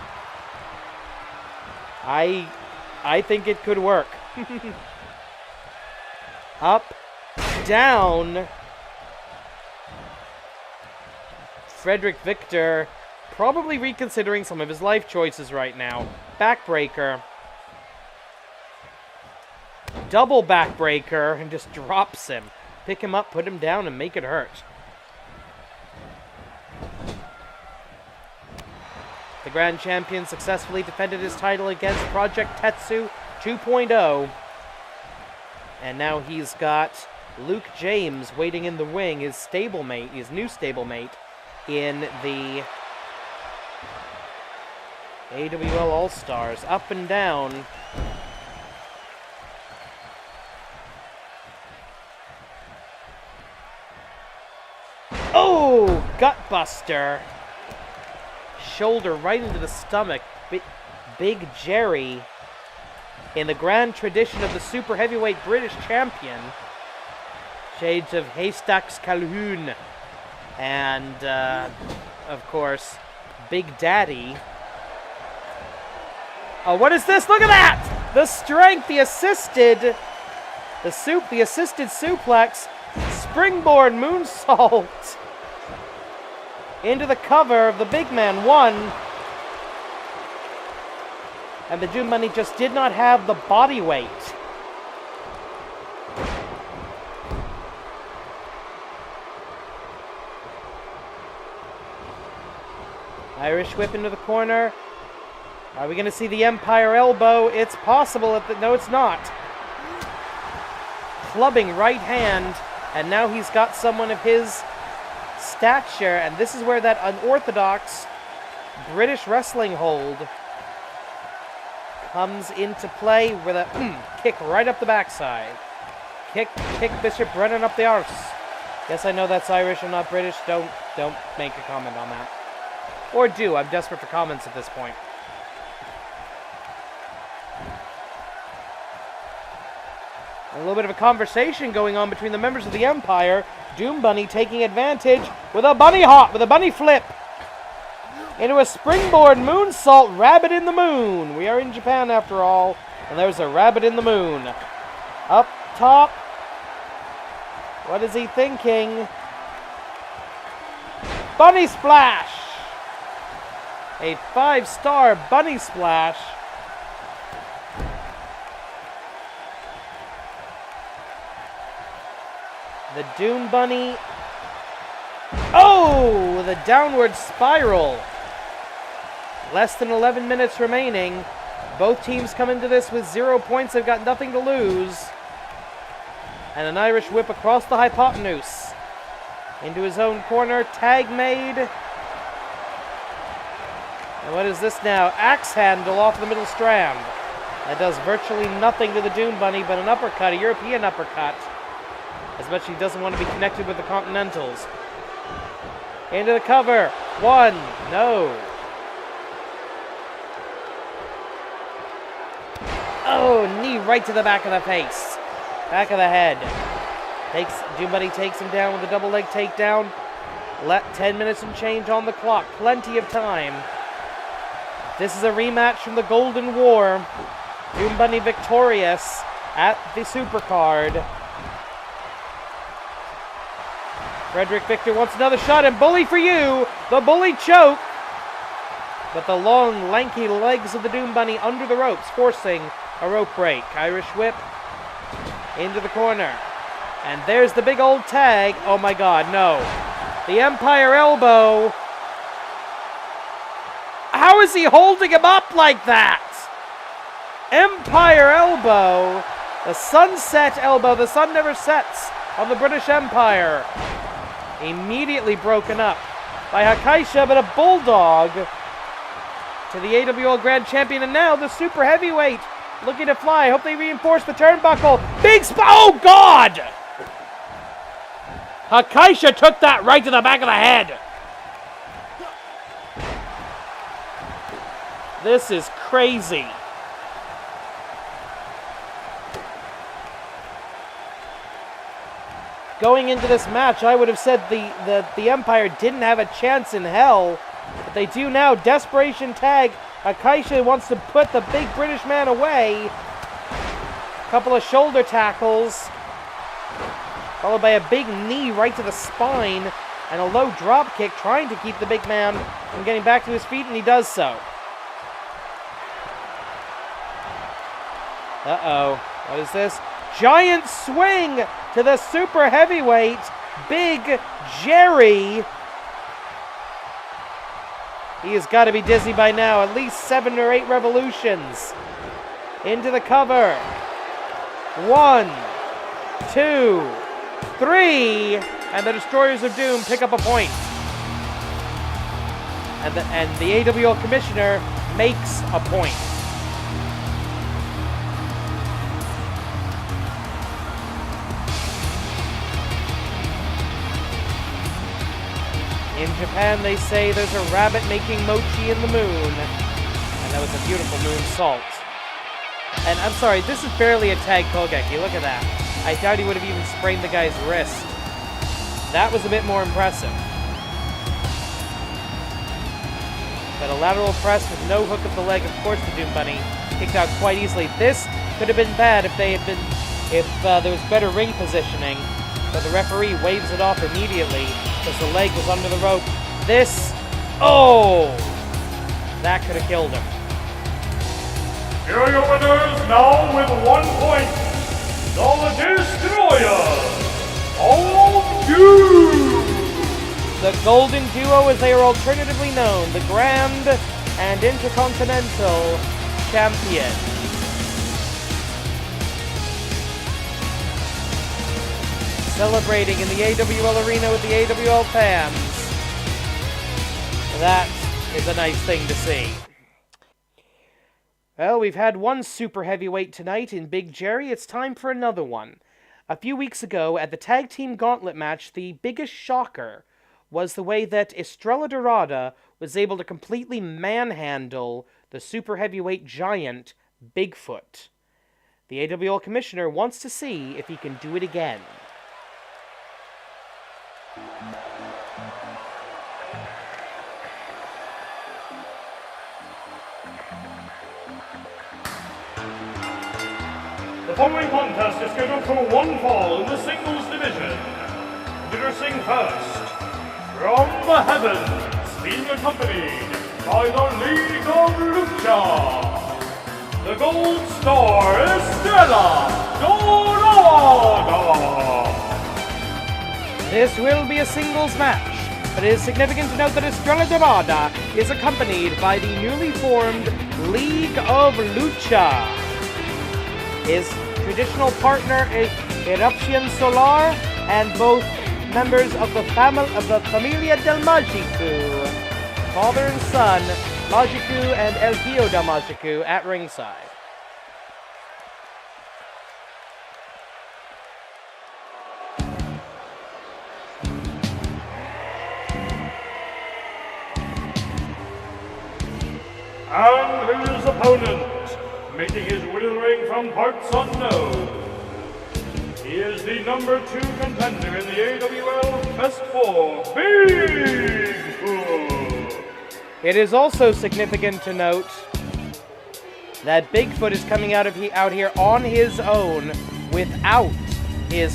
I think it could work. Up, down. Frederick Victor probably reconsidering some of his life choices right now. Backbreaker. Double backbreaker and just drops him. Pick him up, put him down, and make it hurt. The Grand Champion successfully defended his title against Project Tetsu 2.0. And now he's got Luke James waiting in the wing, his stablemate, his new stablemate, in the AWL All-Stars. Up and down. Oh, gutbuster. Shoulder right into the stomach. Big Jerry, in the grand tradition of the super heavyweight British champion. Shades of Haystacks Calhoun. And, of course, Big Daddy. Oh, what is this? Look at that! The strength, the assisted suplex, springboard moonsault into the cover of the big man. 1. And the Doom Bunny just did not have the body weight. Irish whip into the corner. Are we going to see the Empire elbow? It's possible. No, it's not. Clubbing right hand. And now he's got someone of his stature. And this is where that unorthodox British wrestling hold comes into play with a kick right up the backside. Kick Bishop Brennan up the arse. Yes, I know that's Irish and not British. Don't make a comment on that. Or do. I'm desperate for comments at this point. A little bit of a conversation going on between the members of the Empire. Doom Bunny taking advantage with a bunny hop, with a bunny flip. Into a springboard moonsault, rabbit in the moon. We are in Japan after all, and there's a rabbit in the moon. Up top. What is he thinking? Bunny splash. A 5-star bunny splash. The Doom Bunny. Oh, the downward spiral. Less than 11 minutes remaining. Both teams come into this with 0 points. They've got nothing to lose. And an Irish whip across the hypotenuse. Into his own corner. Tag made. And what is this now? Axe handle off the middle strand. That does virtually nothing to the Doom Bunny, but an uppercut, a European uppercut. As much as he doesn't want to be connected with the Continentals. Into the cover. 1. No. Oh, knee right to the back of the face. Back of the head. Doom Bunny takes him down with a double leg takedown. 10 minutes and change on the clock. Plenty of time. This is a rematch from the Golden War. Doom Bunny victorious at the Supercard. Frederick Victor wants another shot, and bully for you. The bully choke. But the long, lanky legs of the Doom Bunny under the ropes, forcing a rope break. Irish whip into the corner. And there's the big old tag. Oh my god, no. The Empire Elbow. How is he holding him up like that? Empire Elbow. The sunset elbow. The sun never sets on the British Empire. Immediately broken up by Hakaisha, but a bulldog to the AWL Grand Champion. And now the super heavyweight looking to fly. Hope they reinforce the turnbuckle. Big oh god! Hakaisha took that right to the back of the head. This is crazy. Going into this match, I would have said the Empire didn't have a chance in hell, but they do now. Desperation tag. Hakaisha wants to put the big British man away. Couple of shoulder tackles, followed by a big knee right to the spine, and a low drop kick, trying to keep the big man from getting back to his feet, and he does so. Uh-oh. What is this? Giant swing to the super heavyweight, Big Jerry. He has got to be dizzy by now. At least 7 or 8 revolutions. Into the cover. 1, 2, 3. And the Destroyers of Doom pick up a point. And the AWL Commissioner makes a point. In Japan, they say there's a rabbit making mochi in the moon. And that was a beautiful moonsault. And I'm sorry, this is barely a tag Kogeki. Look at that. I doubt he would have even sprained the guy's wrist. That was a bit more impressive. But a lateral press with no hook of the leg, of course the Doom Bunny kicked out quite easily. This could have been bad if there was better ring positioning. But the referee waves it off immediately because the leg was under the rope. This, oh! That could have killed him. Here are your winners now with 1 point. The Destroyers of Doom. The Golden Duo, as they are alternatively known, the Grand and Intercontinental Champion. Celebrating in the AWL arena with the AWL fans. That is a nice thing to see. Well, we've had one super heavyweight tonight in Big Jerry. It's time for another one. A few weeks ago, at the Tag Team Gauntlet match, the biggest shocker was the way that Estrella Dorada was able to completely manhandle the super heavyweight giant, Bigfoot. The AWL Commissioner wants to see if he can do it again. The following contest is scheduled for 1 fall in the singles division. Introducing first, from the heavens, being accompanied by the League of Lucha, the Gold Star Estrella Dorada. This will be a singles match, but it is significant to note that Estrella Dorada is accompanied by the newly formed League of Lucha. His traditional partner is Eruption Solar, and both members of the Familia del Magicu, father and son, Magicu and El Tío del Magicu, at ringside. And his opponent, making his way to the ring from parts unknown, he is the number 2 contender in the AWL Best 4, Bigfoot. It is also significant to note that Bigfoot is coming out here on his own without I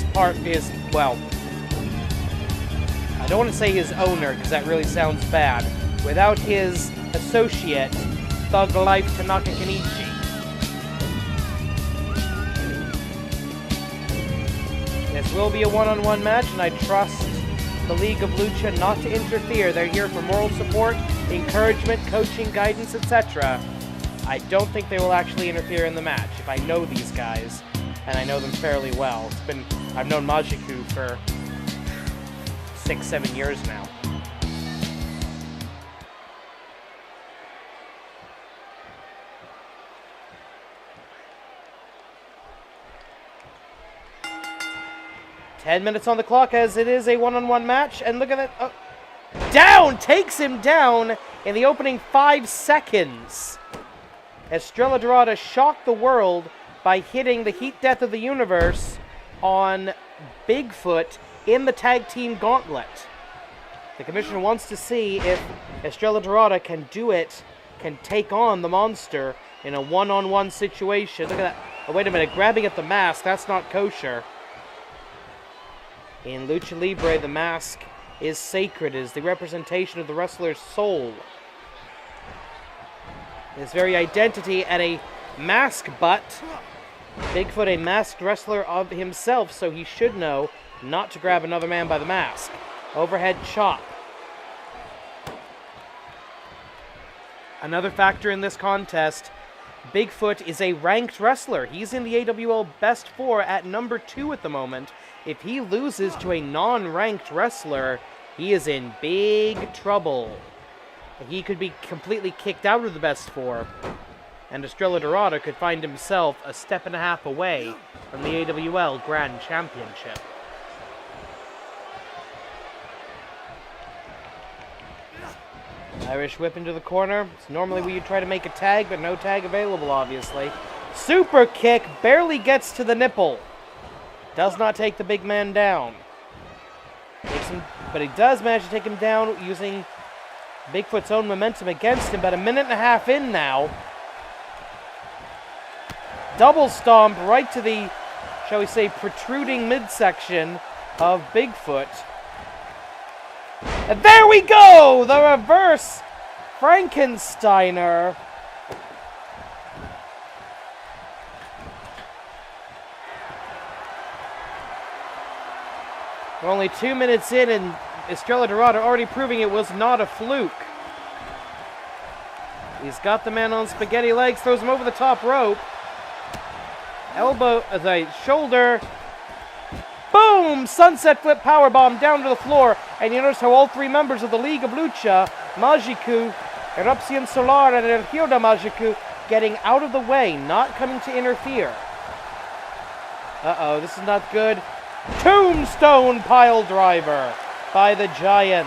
don't want to say his owner because that really sounds bad, without his associate, Thug Life Tanaka Kenichi. will be a one-on-one match, and I trust the League of Lucha not to interfere. They're here for moral support, encouragement, coaching, guidance, etc. I don't think they will actually interfere in the match if I know these guys, and I know them fairly well. I've known Majiku for 6-7 years now. Ten minutes on the clock as it is a one-on-one match, and look at that. Oh. Down! Takes him down in the opening 5 seconds. Estrella Dorada shocked the world by hitting the Heat Death of the Universe on Bigfoot in the tag team gauntlet. The commissioner wants to see if Estrella Dorada can do it, can take on the monster in a one-on-one situation. Look at that. Oh, wait a minute. Grabbing at the mask. That's not kosher. In Lucha Libre, the mask is sacred. It is the representation of the wrestler's soul. His very identity and a mask butt. Bigfoot, a masked wrestler of himself, so he should know not to grab another man by the mask. Overhead chop. Another factor in this contest, Bigfoot is a ranked wrestler. He's in the AWL Best 4 at number 2 at the moment. If he loses to a non-ranked wrestler, he is in big trouble. He could be completely kicked out of the Best 4, and Estrella Dorada could find himself a step and a half away from the AWL Grand Championship. Irish whip into the corner. It's normally where you try to make a tag, but no tag available, obviously. Super kick barely gets to the nipple. Does not take the big man down. But he does manage to take him down using Bigfoot's own momentum against him. About a minute and a half in now. Double stomp right to the, shall we say, protruding midsection of Bigfoot. And there we go! The reverse Frankensteiner. We're only 2 minutes in, and Estrella Dorada already proving it was not a fluke. He's got the man on spaghetti legs, throws him over the top rope. Elbow, the shoulder. Boom! Sunset flip powerbomb down to the floor. And you notice how all 3 members of the League of Lucha, Majiku, Erupcion Solar, and El Hyoda Majiku, getting out of the way, not coming to interfere. Uh-oh, this is not good. Tombstone pile driver by the Giant.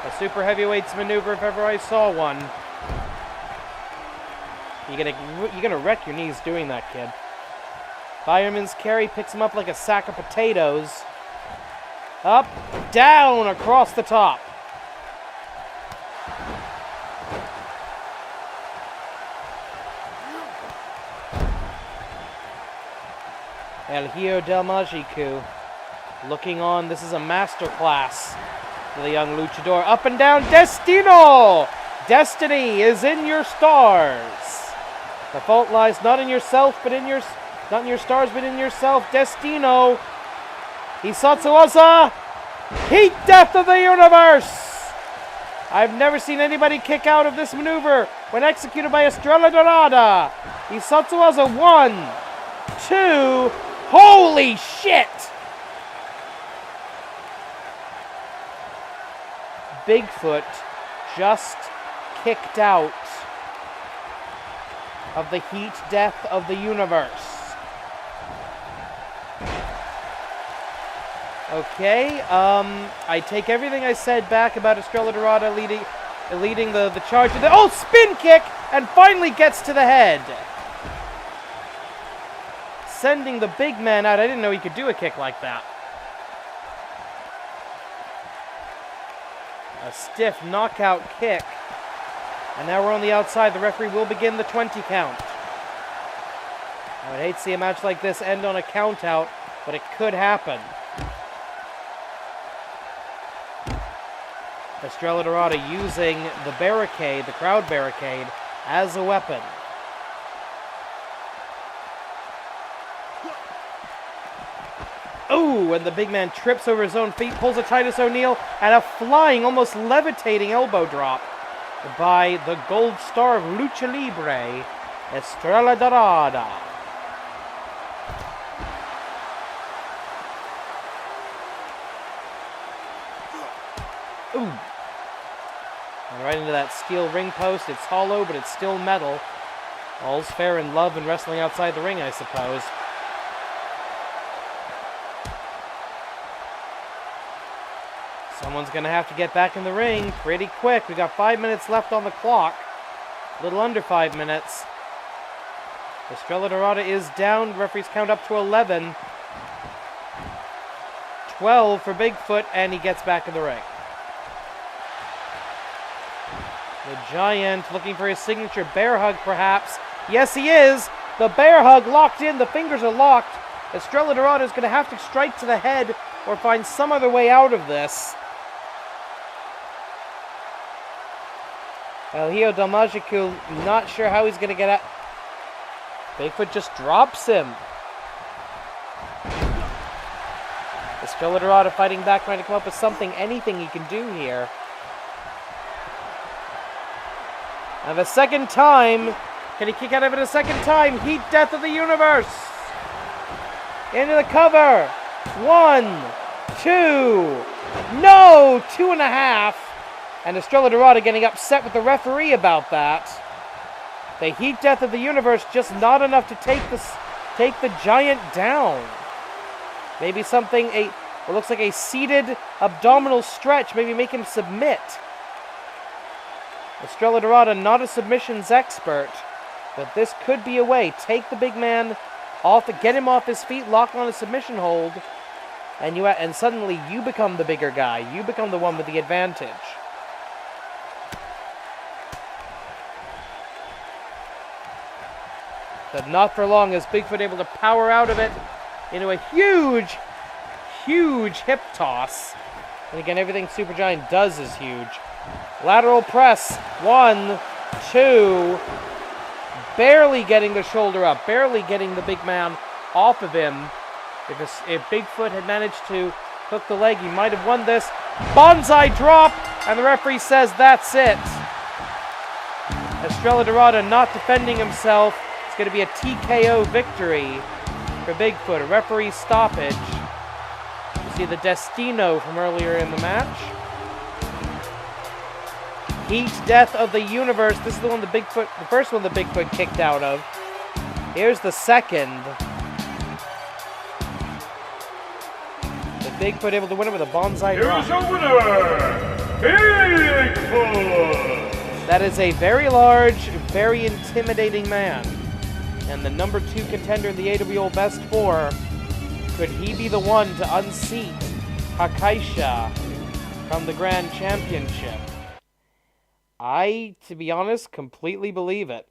A super heavyweights maneuver if ever I saw one. You're gonna wreck your knees doing that, kid. Fireman's carry picks him up like a sack of potatoes. Up, down, across the top. El Hijo del Magiku looking on. This is a masterclass for the young luchador. Up and down, Destino! Destiny is in your stars. The fault lies not in yourself, but not in your stars, but in yourself. Destino. Hisatsuwaza. Heat Death of the Universe. I've never seen anybody kick out of this maneuver when executed by Estrella Dorada. Hisatsuwaza 1, 2. Holy shit! Bigfoot just kicked out of the Heat Death of the Universe. Okay, I take everything I said back about Estrella Dorada leading the charge. Oh, spin kick! And finally gets to the head. Sending the big man out. I didn't know he could do a kick like that. A stiff knockout kick. And now we're on the outside. The referee will begin the 20 count. I would hate to see a match like this end on a count out, but it could happen. Estrella Dorada using the barricade, the crowd barricade, as a weapon. Ooh, and the big man trips over his own feet, pulls a Titus O'Neil, and a flying, almost levitating elbow drop by the gold star of Lucha Libre, Estrella Dorada. Ooh. And right into that steel ring post. It's hollow, but it's still metal. All's fair in love and wrestling outside the ring, I suppose. Someone's going to have to get back in the ring pretty quick. We got 5 minutes left on the clock. A little under 5 minutes. Estrella Dorada is down. The referees count up to 11. 12 for Bigfoot, and he gets back in the ring. The Giant looking for his signature bear hug, perhaps. Yes, he is. The bear hug locked in. The fingers are locked. Estrella Dorada is going to have to strike to the head or find some other way out of this. El Hijo del Magico, not sure how he's going to get out. Bigfoot just drops him. Estrella Dorada fighting back, trying to come up with something, anything he can do here. And the second time, can he kick out of it a second time? Heat Death of the Universe. Into the cover. 1, 2, no, 2.5. And Estrella Dorada getting upset with the referee about that. The Heat Death of the Universe just not enough to take the Giant down. Maybe something, what looks like a seated abdominal stretch, maybe make him submit. Estrella Dorada, not a submissions expert, but this could be a way. Take the big man off, get him off his feet, lock on a submission hold, and suddenly you become the bigger guy. You become the one with the advantage. But not for long as Bigfoot able to power out of it into a huge, huge hip toss. And again, everything Supergiant does is huge. Lateral press. 1, 2. Barely getting the shoulder up. Barely getting the big man off of him. If Bigfoot had managed to hook the leg, he might have won this. Bonsai drop. And the referee says that's it. Estrella Dorada not defending himself. It's going to be a TKO victory for Bigfoot. A referee stoppage. You see the Destino from earlier in the match. Heat Death of the Universe. This is the one the first one the Bigfoot kicked out of. Here's the second. The Bigfoot able to win it with a bonsai drop. Here's your winner, Bigfoot! That is a very large, very intimidating man. And the number 2 contender in the AWL Best 4. Could he be the one to unseat Hakaisha from the Grand Championship? I, to be honest, completely believe it.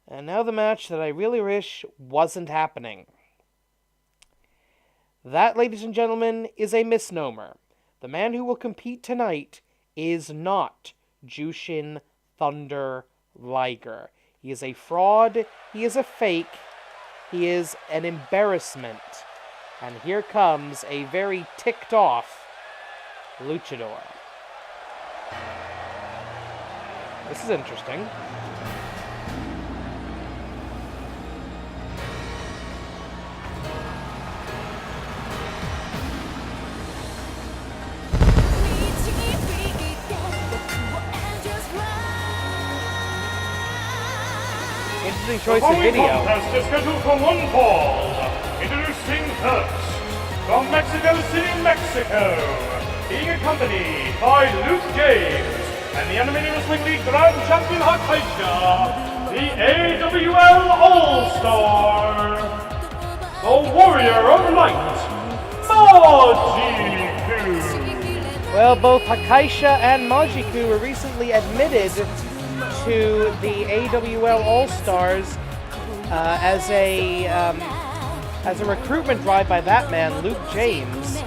And now the match that I really wish wasn't happening. That, ladies and gentlemen, is a misnomer. The man who will compete tonight is not Jushin Thunder Liger. He is a fraud. He is a fake. He is an embarrassment. And here comes a very ticked off luchador. This is interesting. Interesting choice of video. The contest is scheduled for one fall. Introducing first, from Mexico City, Mexico, being accompanied by Luke James and the Animated Wrestling League Grand Champion Hakaisha, the AWL All-Star, the Warrior of Light, Majiku. Well, both Hakaisha and Majiku were recently admitted to the AWL All-Stars as a recruitment drive by that man, Luke James.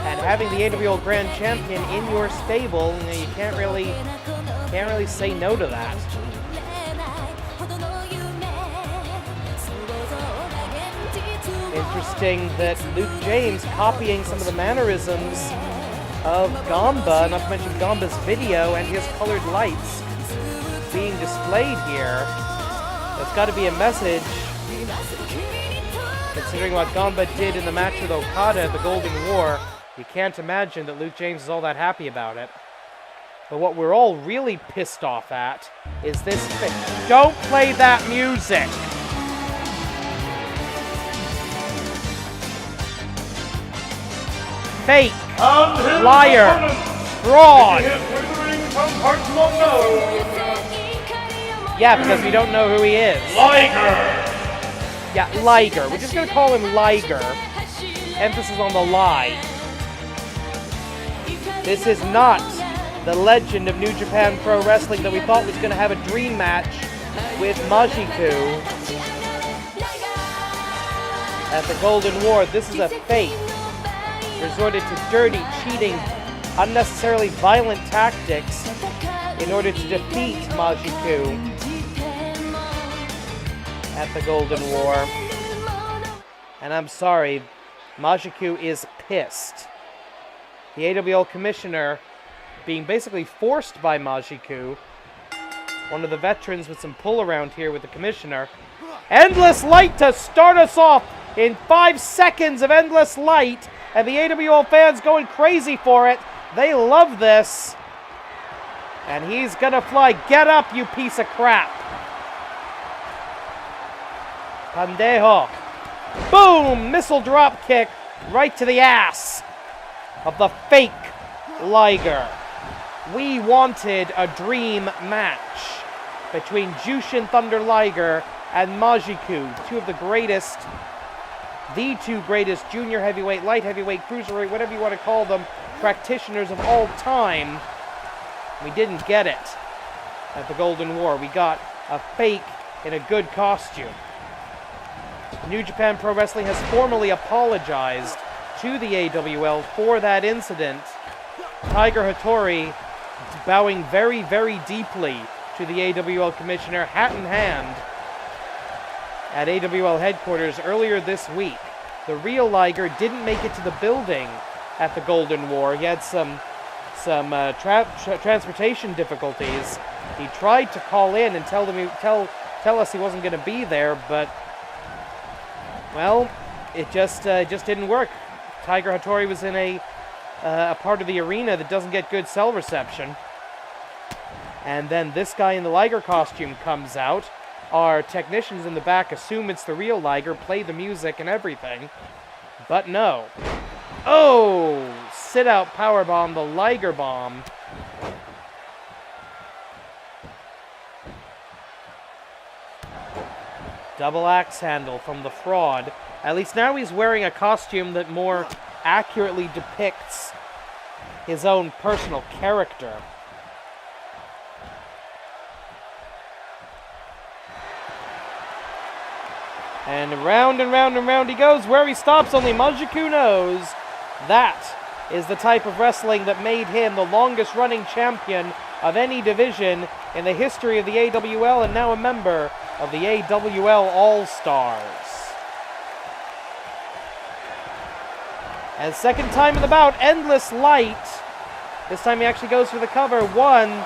And having the AWL Grand Champion in your stable, you can't really say no to that. interesting that Luke James copying some of the mannerisms of Gamba, not to mention Gamba's video and his colored lights being displayed here. That's got to be a message, considering what Gamba did in the match with Okada at the Golden War. You can't imagine that Luke James is all that happy about it. But what we're all really pissed off at is this Don't play that music! Fake! Liar! Fraud! Yeah, because we don't know who he is. Liger! Yeah, Liger. We're just going to call him Liger. Emphasis on the lie. This is not the legend of New Japan Pro Wrestling that we thought was going to have a dream match with Majiku at the Golden War. This is a fake. Resorted to dirty, cheating, unnecessarily violent tactics in order to defeat Majiku at the Golden War. And I'm sorry, Majiku is pissed. The AWL commissioner, being basically forced by Majiku, one of the veterans with some pull around here with the commissioner. Endless Light to start us off in 5 seconds of Endless Light, and the AWL fans going crazy for it. They love this. And he's gonna fly. Get up, you piece of crap. Pandejo. Boom! Missile drop kick right to the ass of the fake Liger. We wanted a dream match between Jushin Thunder Liger and Majiku, two of the greatest, the two greatest junior heavyweight, light heavyweight, cruiserweight, whatever you want to call them, practitioners of all time. We didn't get it at the Golden War. We got a fake in a good costume. New Japan Pro Wrestling has formally apologized to the AWL for that incident. Tiger Hattori bowing very, very deeply to the AWL commissioner, hat in hand, at AWL headquarters earlier this week. The real Liger didn't make it to the building at the Golden War. He had some transportation difficulties. He tried to call in and tell us he wasn't going to be there, but well, it just didn't work. Tiger Hattori was in a part of the arena that doesn't get good cell reception. And then this guy in the Liger costume comes out. Our technicians in the back assume it's the real Liger, play the music and everything. But no. Oh! Sit-out powerbomb, the Liger bomb. Double axe handle from the fraud. At least now he's wearing a costume that more accurately depicts his own personal character. And round and round and round he goes. Where he stops, only Majiku knows. That is the type of wrestling that made him the longest running champion of any division in the history of the AWL, and now a member of the AWL All-Stars. And second time in the bout, Endless Light. This time he actually goes for the cover. 1,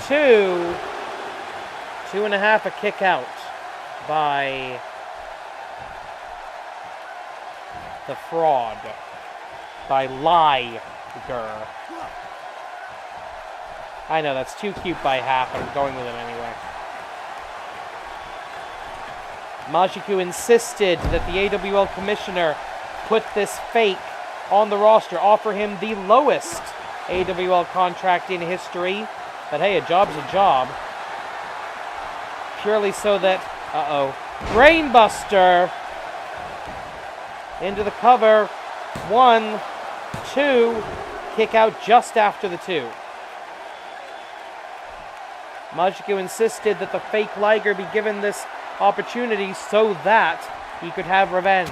2, 2.5, a kick out by the fraud, by Liger. I know, that's too cute by half, but I'm going with it anyway. Majiku insisted that the AWL commissioner put this fake on the roster, offer him the lowest AWL contract in history. But hey, a job's a job. Purely so that, Brainbuster into the cover. 1, 2, kick out just after the 2. Majiku insisted that the fake Liger be given this opportunity so that he could have revenge.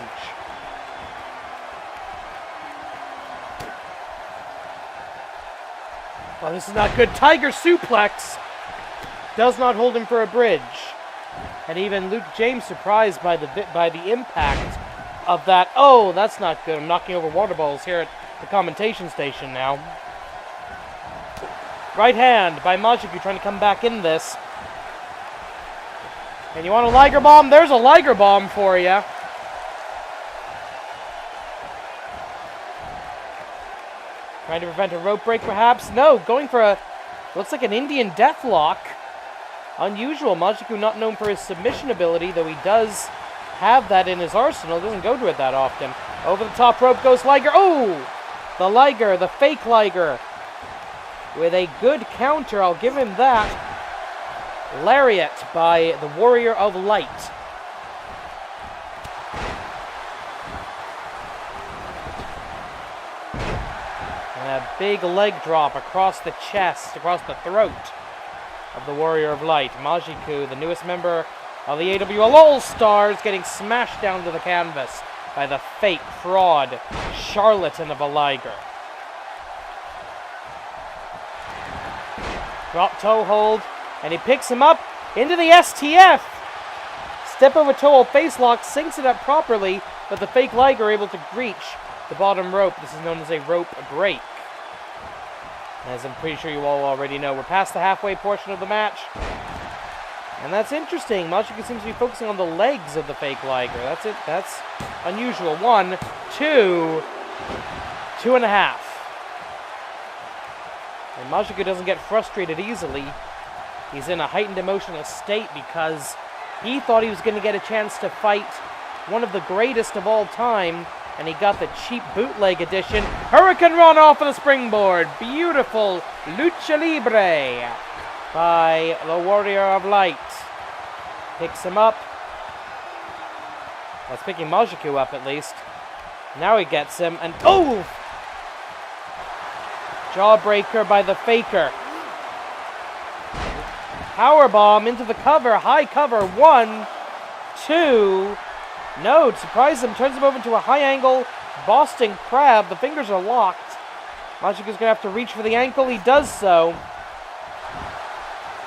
Well, this is not good. Tiger suplex does not hold him for a bridge. And even Luke James surprised by the impact of that. Oh, that's not good. I'm knocking over water balls here at the commentation station now. Right hand by Majiku trying to come back in this. And you want a Liger Bomb? There's a Liger Bomb for you. Trying to prevent a rope break, perhaps? No, going for a... looks like an Indian Deathlock. Unusual. Majiku not known for his submission ability, though he does have that in his arsenal. Doesn't go to it that often. Over the top rope goes Liger. Oh! The Liger, the fake Liger. With a good counter, I'll give him that. Lariat by the Warrior of Light. And a big leg drop across the chest, across the throat of the Warrior of Light. Majiku, the newest member of the AWL All-Stars, getting smashed down to the canvas by the fake, fraud, charlatan of a Liger. Drop toe hold, and he picks him up into the STF. Step over toe hold face lock, sinks it up properly, but the fake Liger able to reach the bottom rope. This is known as a rope break. As I'm pretty sure you all already know, we're past the halfway portion of the match. And that's interesting. Majiku seems to be focusing on the legs of the fake Liger. That's it. That's unusual. 1, 2, 2.5. And Majiku doesn't get frustrated easily. He's in a heightened emotional state because he thought he was going to get a chance to fight one of the greatest of all time, and he got the cheap bootleg edition. Hurricane Run off of the springboard. Beautiful lucha libre by the Warrior of Light. Picks him up. That's picking Majiku up at least. Now he gets him, and oh! Jawbreaker by the Faker. Powerbomb into the cover. High cover. 1, 2. No, to surprise him. Turns him over into a high angle Boston Crab. The fingers are locked. Majiku's going to have to reach for the ankle. He does so.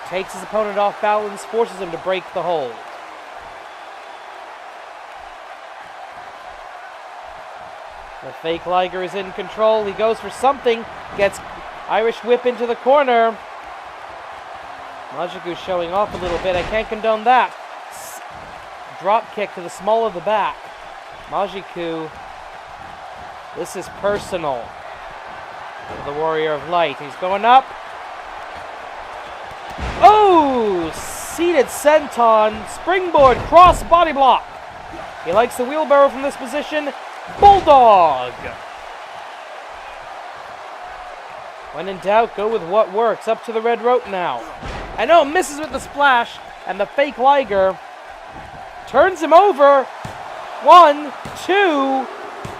Takes his opponent off balance. Forces him to break the hold. The fake Liger is in control. He goes for something. Gets Irish whip into the corner. Majiku showing off a little bit. I can't condone that. Drop kick to the small of the back. Majiku. This is personal. The Warrior of Light. He's going up. Oh! Seated senton. Springboard cross body block. He likes the wheelbarrow from this position. Bulldog! When in doubt, go with what works. Up to the red rope now. I know, misses with the splash, and the fake Liger turns him over. 1, 2,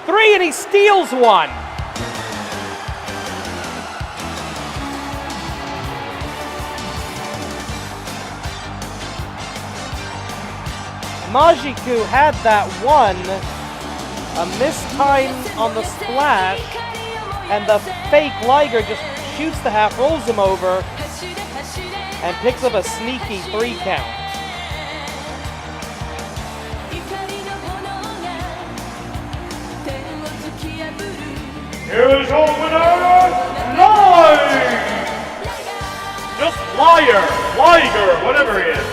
3, and he steals one. Majiku had that one. A mistime on the splash, and the fake Liger just shoots the half, rolls him over, and picks up a sneaky 3 count. Here is your winner, Liger! Just Liger, whatever he is.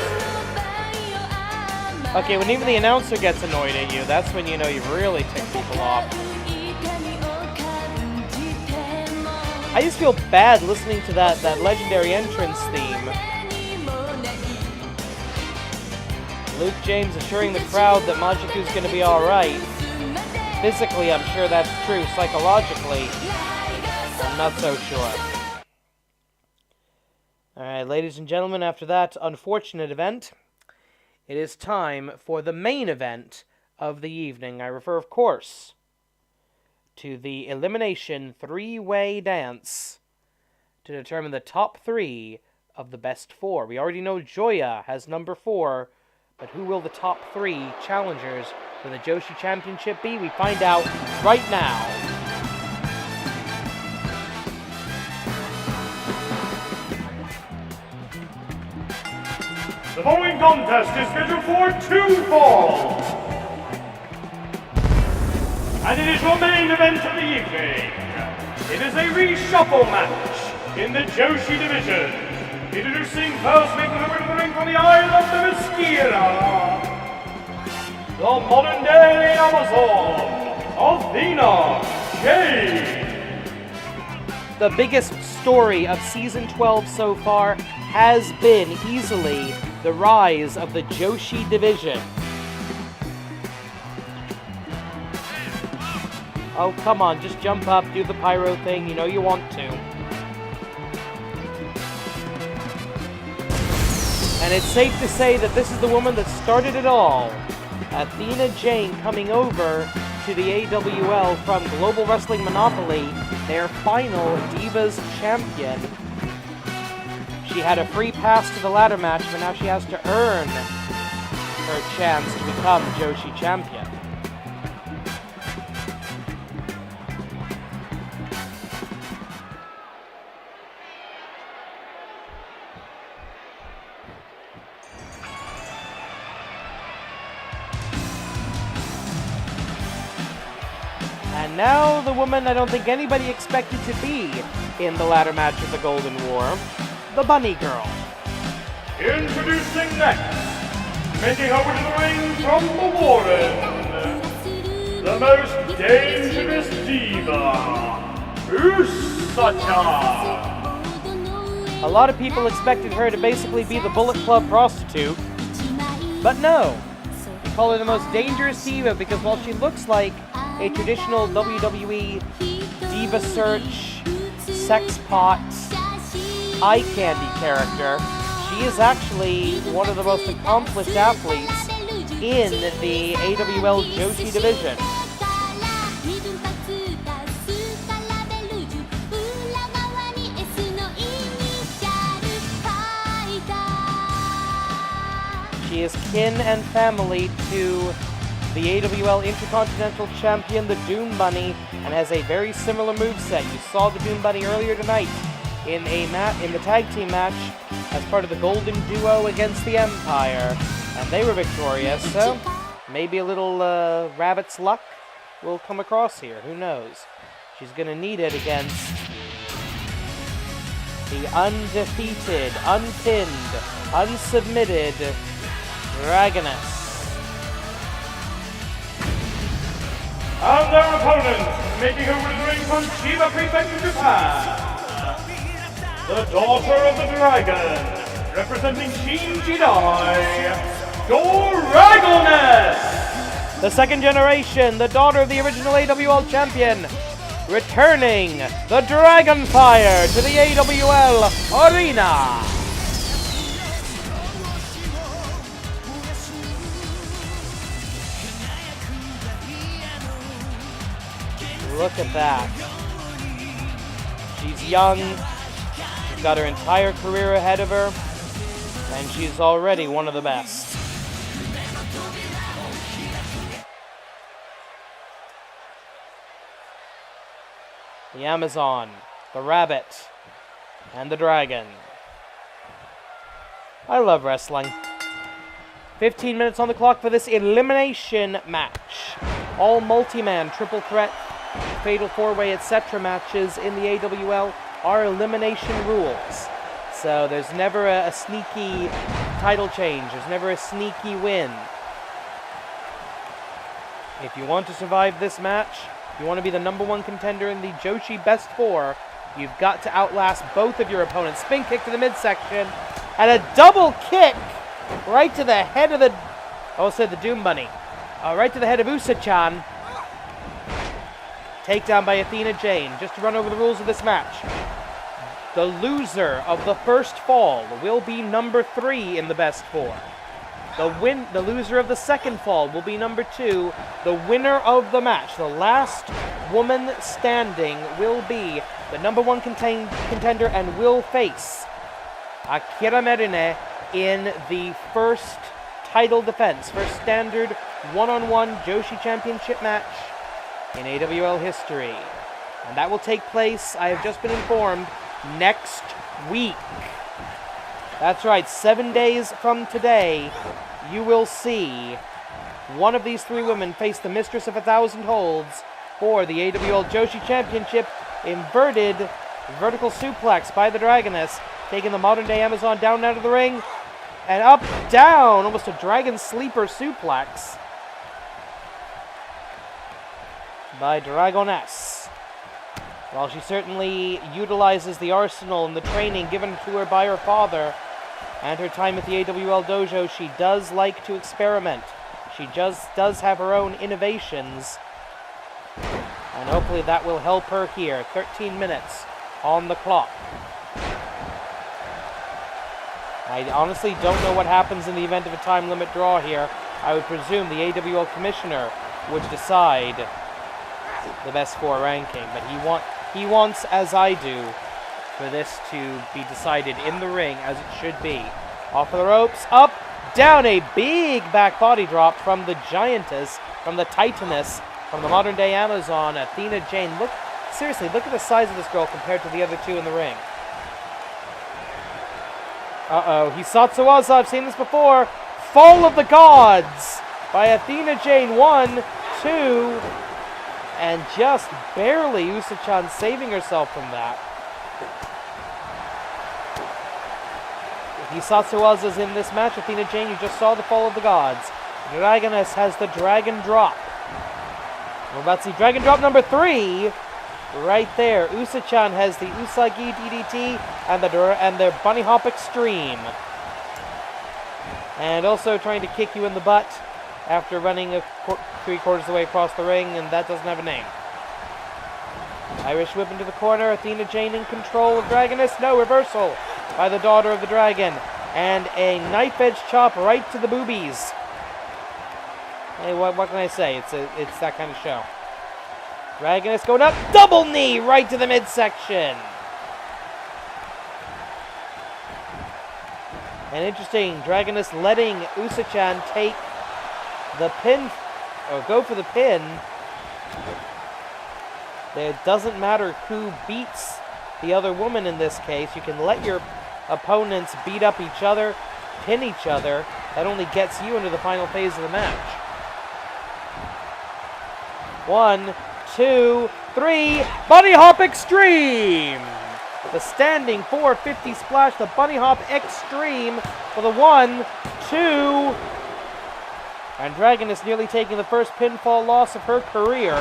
Okay, when even the announcer gets annoyed at you, that's when you know you've really ticked people off. I just feel bad listening to that legendary entrance theme. Luke James assuring the crowd that Majiku's going to be alright. Physically, I'm sure that's true. Psychologically, I'm not so sure. Alright, ladies and gentlemen, after that unfortunate event, it is time for the main event of the evening. I refer, of course, to the elimination 3-way dance to determine the top 3 of the best 4. We already know Joya has number 4, but who will the top 3 challengers for the Joshi Championship be? We find out right now. The following contest is scheduled for 2 falls. And it is your main event of the evening. It is a reshuffle match in the Joshi division. Introducing first, making her way to the ring from the island of Meskira, the modern day Amazon, Athena Jade. The biggest story of Season 12 so far has been easily the rise of the Joshi division. Oh, come on, just jump up, do the pyro thing, you know you want to. And it's safe to say that this is the woman that started it all. Athena Jane coming over to the AWL from Global Wrestling Monopoly, their final Divas champion. She had a free pass to the ladder match, but now she has to earn her chance to become Joshi champion. And now the woman I don't think anybody expected to be in the ladder match of the Golden War, the Bunny Girl. Introducing next, making her way to the ring from the Warren, the most dangerous diva, Usacha. A lot of people expected her to basically be the Bullet Club prostitute, but no. We call her the most dangerous diva because while she looks like a traditional WWE diva search, sex pot, eye candy character, she is actually one of the most accomplished athletes in the AWL Joshi division. She is kin and family to the AWL Intercontinental Champion, the Doom Bunny, and has a very similar moveset. You saw the Doom Bunny earlier tonight in the tag team match as part of the Golden Duo against the Empire, and they were victorious, so maybe a little rabbit's luck will come across here. Who knows? She's going to need it against the undefeated, unpinned, unsubmitted Dragoness. And their opponent, making her way to the ring from Chiba Prefecture, Japan, the daughter of the dragon, representing Shin Jidai, Dragoness! The second generation, the daughter of the original AWL champion, returning the Dragonfire to the AWL arena. Look at that. She's young, she's got her entire career ahead of her, and she's already one of the best. The Amazon, the Rabbit, and the Dragon. I love wrestling. 15 minutes on the clock for this elimination match. All multi-man, triple threat, fatal four-way, etc. matches in the AWL are elimination rules. So there's never a sneaky title change. There's never a sneaky win. If you want to survive this match, you want to be the number one contender in the Joshi Best Four, you've got to outlast both of your opponents. Spin kick to the midsection, and a double kick right to the head of the... I almost said the Doom Bunny. Right to the head of Usa-chan. Takedown by Athena Jane. Just to run over the rules of this match. The loser of the first fall will be number 3 in the Best Four. The loser of the second fall will be number 2. The winner of the match, the last woman standing, will be the number 1 contender and will face Akira Merine in the first title defense, first standard one-on-one Joshi Championship match in AWL history. And that will take place, I have just been informed, next week. That's right, 7 days from today, you will see one of these 3 women face the Mistress of 1,000 Holds, for the AWL Joshi Championship. Inverted vertical suplex by the Dragoness, taking the modern day Amazon down out of the ring. And up, down, almost a Dragon Sleeper suplex by Dragoness. While she certainly utilizes the arsenal and the training given to her by her father and her time at the AWL dojo, she does like to experiment. She just does have her own innovations, and hopefully that will help her here. 13 minutes on the clock. I honestly don't know what happens in the event of a time limit draw here. I would presume the AWL commissioner would decide the best four ranking, but he wants, as I do, for this to be decided in the ring as it should be. Off of the ropes, up, down, a big back body drop from the giantess, from the titaness, from the modern day Amazon, Athena Jane. Look, seriously, look at the size of this girl compared to the other two in the ring. Uh-oh, Hisatsu Waza, I've seen this before. Fall of the Gods by Athena Jane. 1, 2, and just barely Usa-chan saving herself from that. Hisatsu Waza's in this match. Athena Jane, you just saw the Fall of the Gods. Dragoness has the Dragon Drop. We're about to see Dragon Drop number 3. Right there, Usa-chan has the Usagi DDT and their Bunny Hop Extreme. And also trying to kick you in the butt after running 3/4 of the way across the ring, and that doesn't have a name. Irish whip into the corner, Athena Jane in control of Dragoness. No, reversal by the Daughter of the Dragon. And a knife edge chop right to the boobies. Hey, what can I say? It's that kind of show. Dragoness going up, double knee right to the midsection. And interesting, Dragoness letting Usa-chan take the pin, or go for the pin. It doesn't matter who beats the other woman in this case. You can let your opponents beat up each other, pin each other. That only gets you into the final phase of the match. 1, 2, 3, Bunny Hop Extreme! The standing 450 splash, the Bunny Hop Extreme for the 1, 2, and Dragoness nearly taking the first pinfall loss of her career.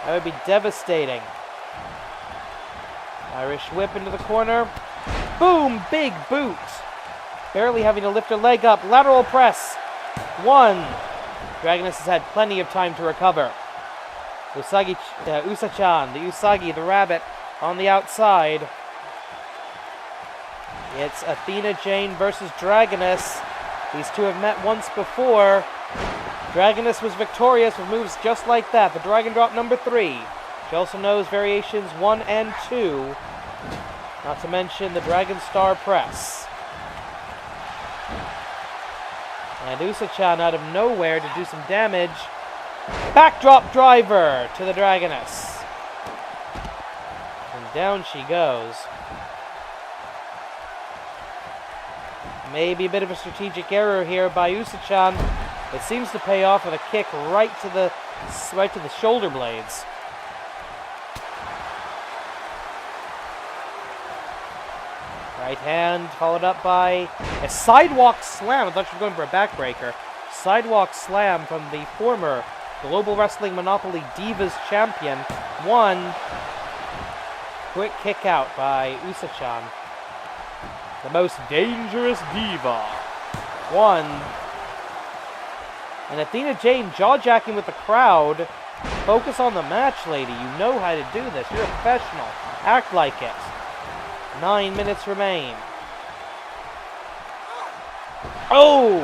That would be devastating. Irish whip into the corner. Boom, big boot. Barely having to lift her leg up. Lateral press. 1. Dragoness has had plenty of time to recover. Usa-chan, the Usagi, the rabbit, on the outside. It's Athena Jane versus Dragoness. These two have met once before. Dragoness was victorious with moves just like that. The Dragon Drop number 3. She also knows variations 1 and 2. Not to mention the Dragon Star Press. And Usa-chan out of nowhere to do some damage. Backdrop driver to the Dragoness. And down she goes. Maybe a bit of a strategic error here by Usa-chan. It seems to pay off with a kick right to the shoulder blades. Right hand followed up by a sidewalk slam. I thought she was going for a backbreaker. Sidewalk slam from the former Global Wrestling Monopoly Divas champion. 1. Quick kick out by Usa-chan. The most dangerous diva. 1. And Athena Jane jaw-jacking with the crowd. Focus on the match, lady. You know how to do this. You're a professional. Act like it. 9 minutes remain. Oh!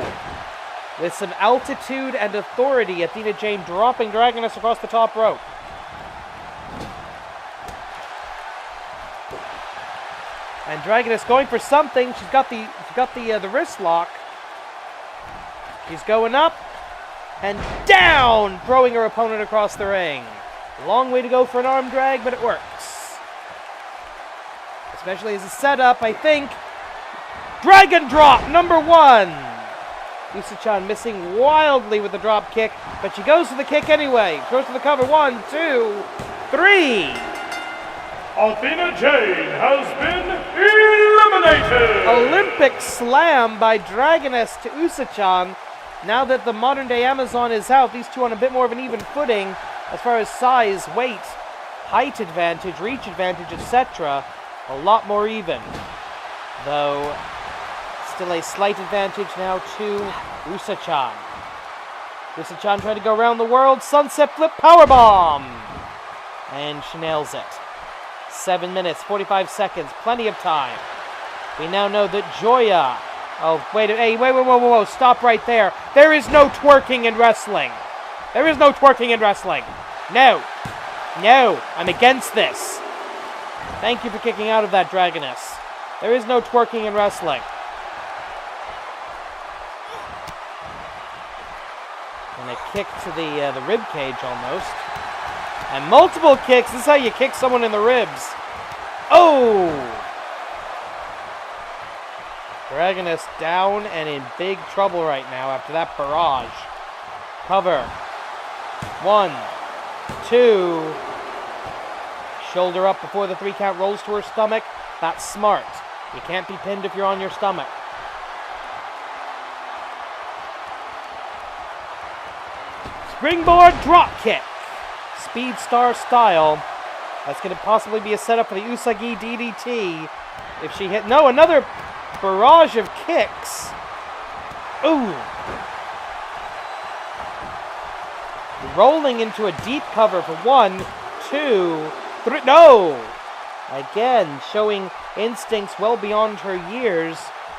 With some altitude and authority, Athena Jane dropping Dragoness across the top rope. And Dragoness going for something. She's got the wrist lock. She's going up and down, throwing her opponent across the ring. Long way to go for an arm drag, but it works. Especially as a setup, I think. Dragon Drop number 1. Usa-chan missing wildly with the drop kick, but she goes for the kick anyway. Goes to the cover. 1, 2, 3. Athena Jane has been eliminated! Olympic slam by Dragoness to Usa-chan. Now that the modern-day Amazon is out, these two on a bit more of an even footing as far as size, weight, height advantage, reach advantage, etc. A lot more even. Though, still a slight advantage now to Usa-chan. Usa-chan trying to go around the world. Sunset flip powerbomb! And she nails it. 7 minutes, 45 seconds. Plenty of time. We now know that Joya... Oh, wait, whoa. Stop right there. There is no twerking in wrestling. There is no twerking in wrestling. No. No. I'm against this. Thank you for kicking out of that, Dragoness. There is no twerking in wrestling. And a kick to the rib cage almost. And multiple kicks. This is how you kick someone in the ribs. Oh! Dragoness down and in big trouble right now after that barrage. Cover. 1, 2. Shoulder up before the 3 count, rolls to her stomach. That's smart. You can't be pinned if you're on your stomach. Springboard drop kick. Speed Star style. That's going to possibly be a setup for the Usagi DDT. If she hit... No, another barrage of kicks. Ooh. Rolling into a deep cover for 1, 2, 3. No! Again, showing instincts well beyond her years.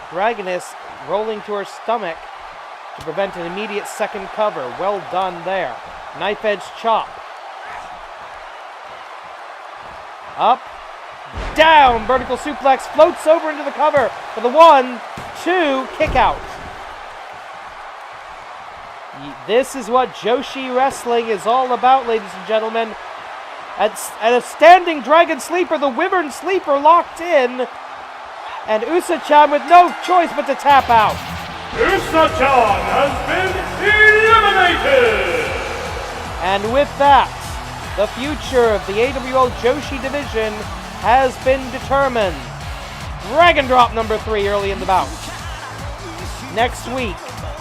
Dragoness rolling to her stomach to prevent an immediate second cover. Well done there. Knife edge chop. Up. Down. Vertical suplex. Floats over into the cover for the 1, 2. Kick out. This is what Joshi Wrestling is all about, ladies and gentlemen. At a standing dragon sleeper, the Wyvern sleeper locked in. And Usa-chan with no choice but to tap out. Usa-chan has been eliminated! And with that, the future of the AWL Joshi division has been determined. Dragon drop number 3 early in the bout. Next week,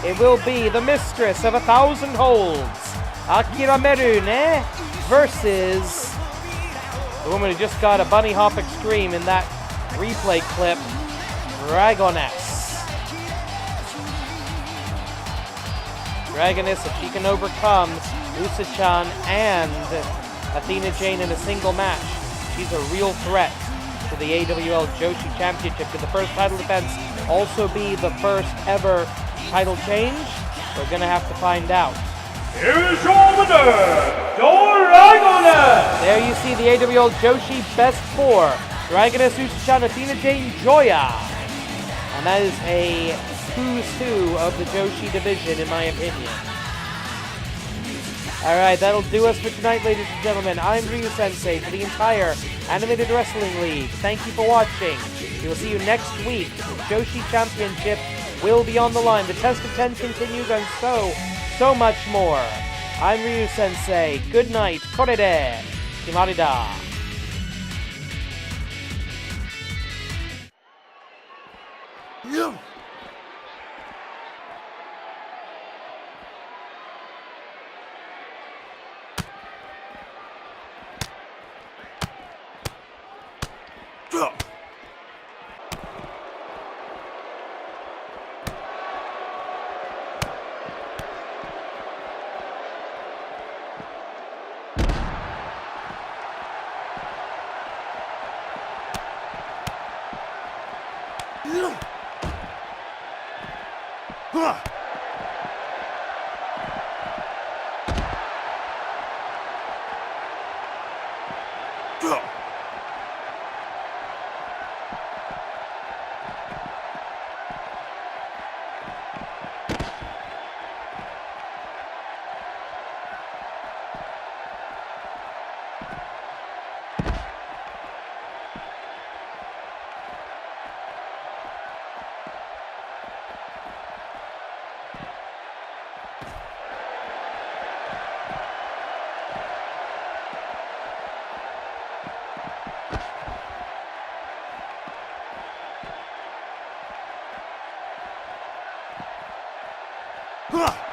it will be the mistress of 1,000 holds, Akira Merune, versus the woman who just got a bunny hop extreme in that replay clip, Dragoness. Dragoness, if she can overcome Usa-chan and Athena Jane in a single match, she's a real threat to the AWL Joshi Championship. Could the first title defense also be the first ever title change? We're going to have to find out. Here's your winner, Dragoness! There you see the AWL Joshi Best 4. Dragoness, Usa-chan, Athena Jane, Joya. And that is a who's who of the Joshi division, in my opinion. Alright, that'll do us for tonight, ladies and gentlemen. I'm Ryu Sensei for the entire Animated Wrestling League. Thank you for watching. We will see you next week. The Joshi Championship will be on the line. The Test of 10 continues and so much more. I'm Ryu Sensei. Good night. Korede. Kimarida. Huh.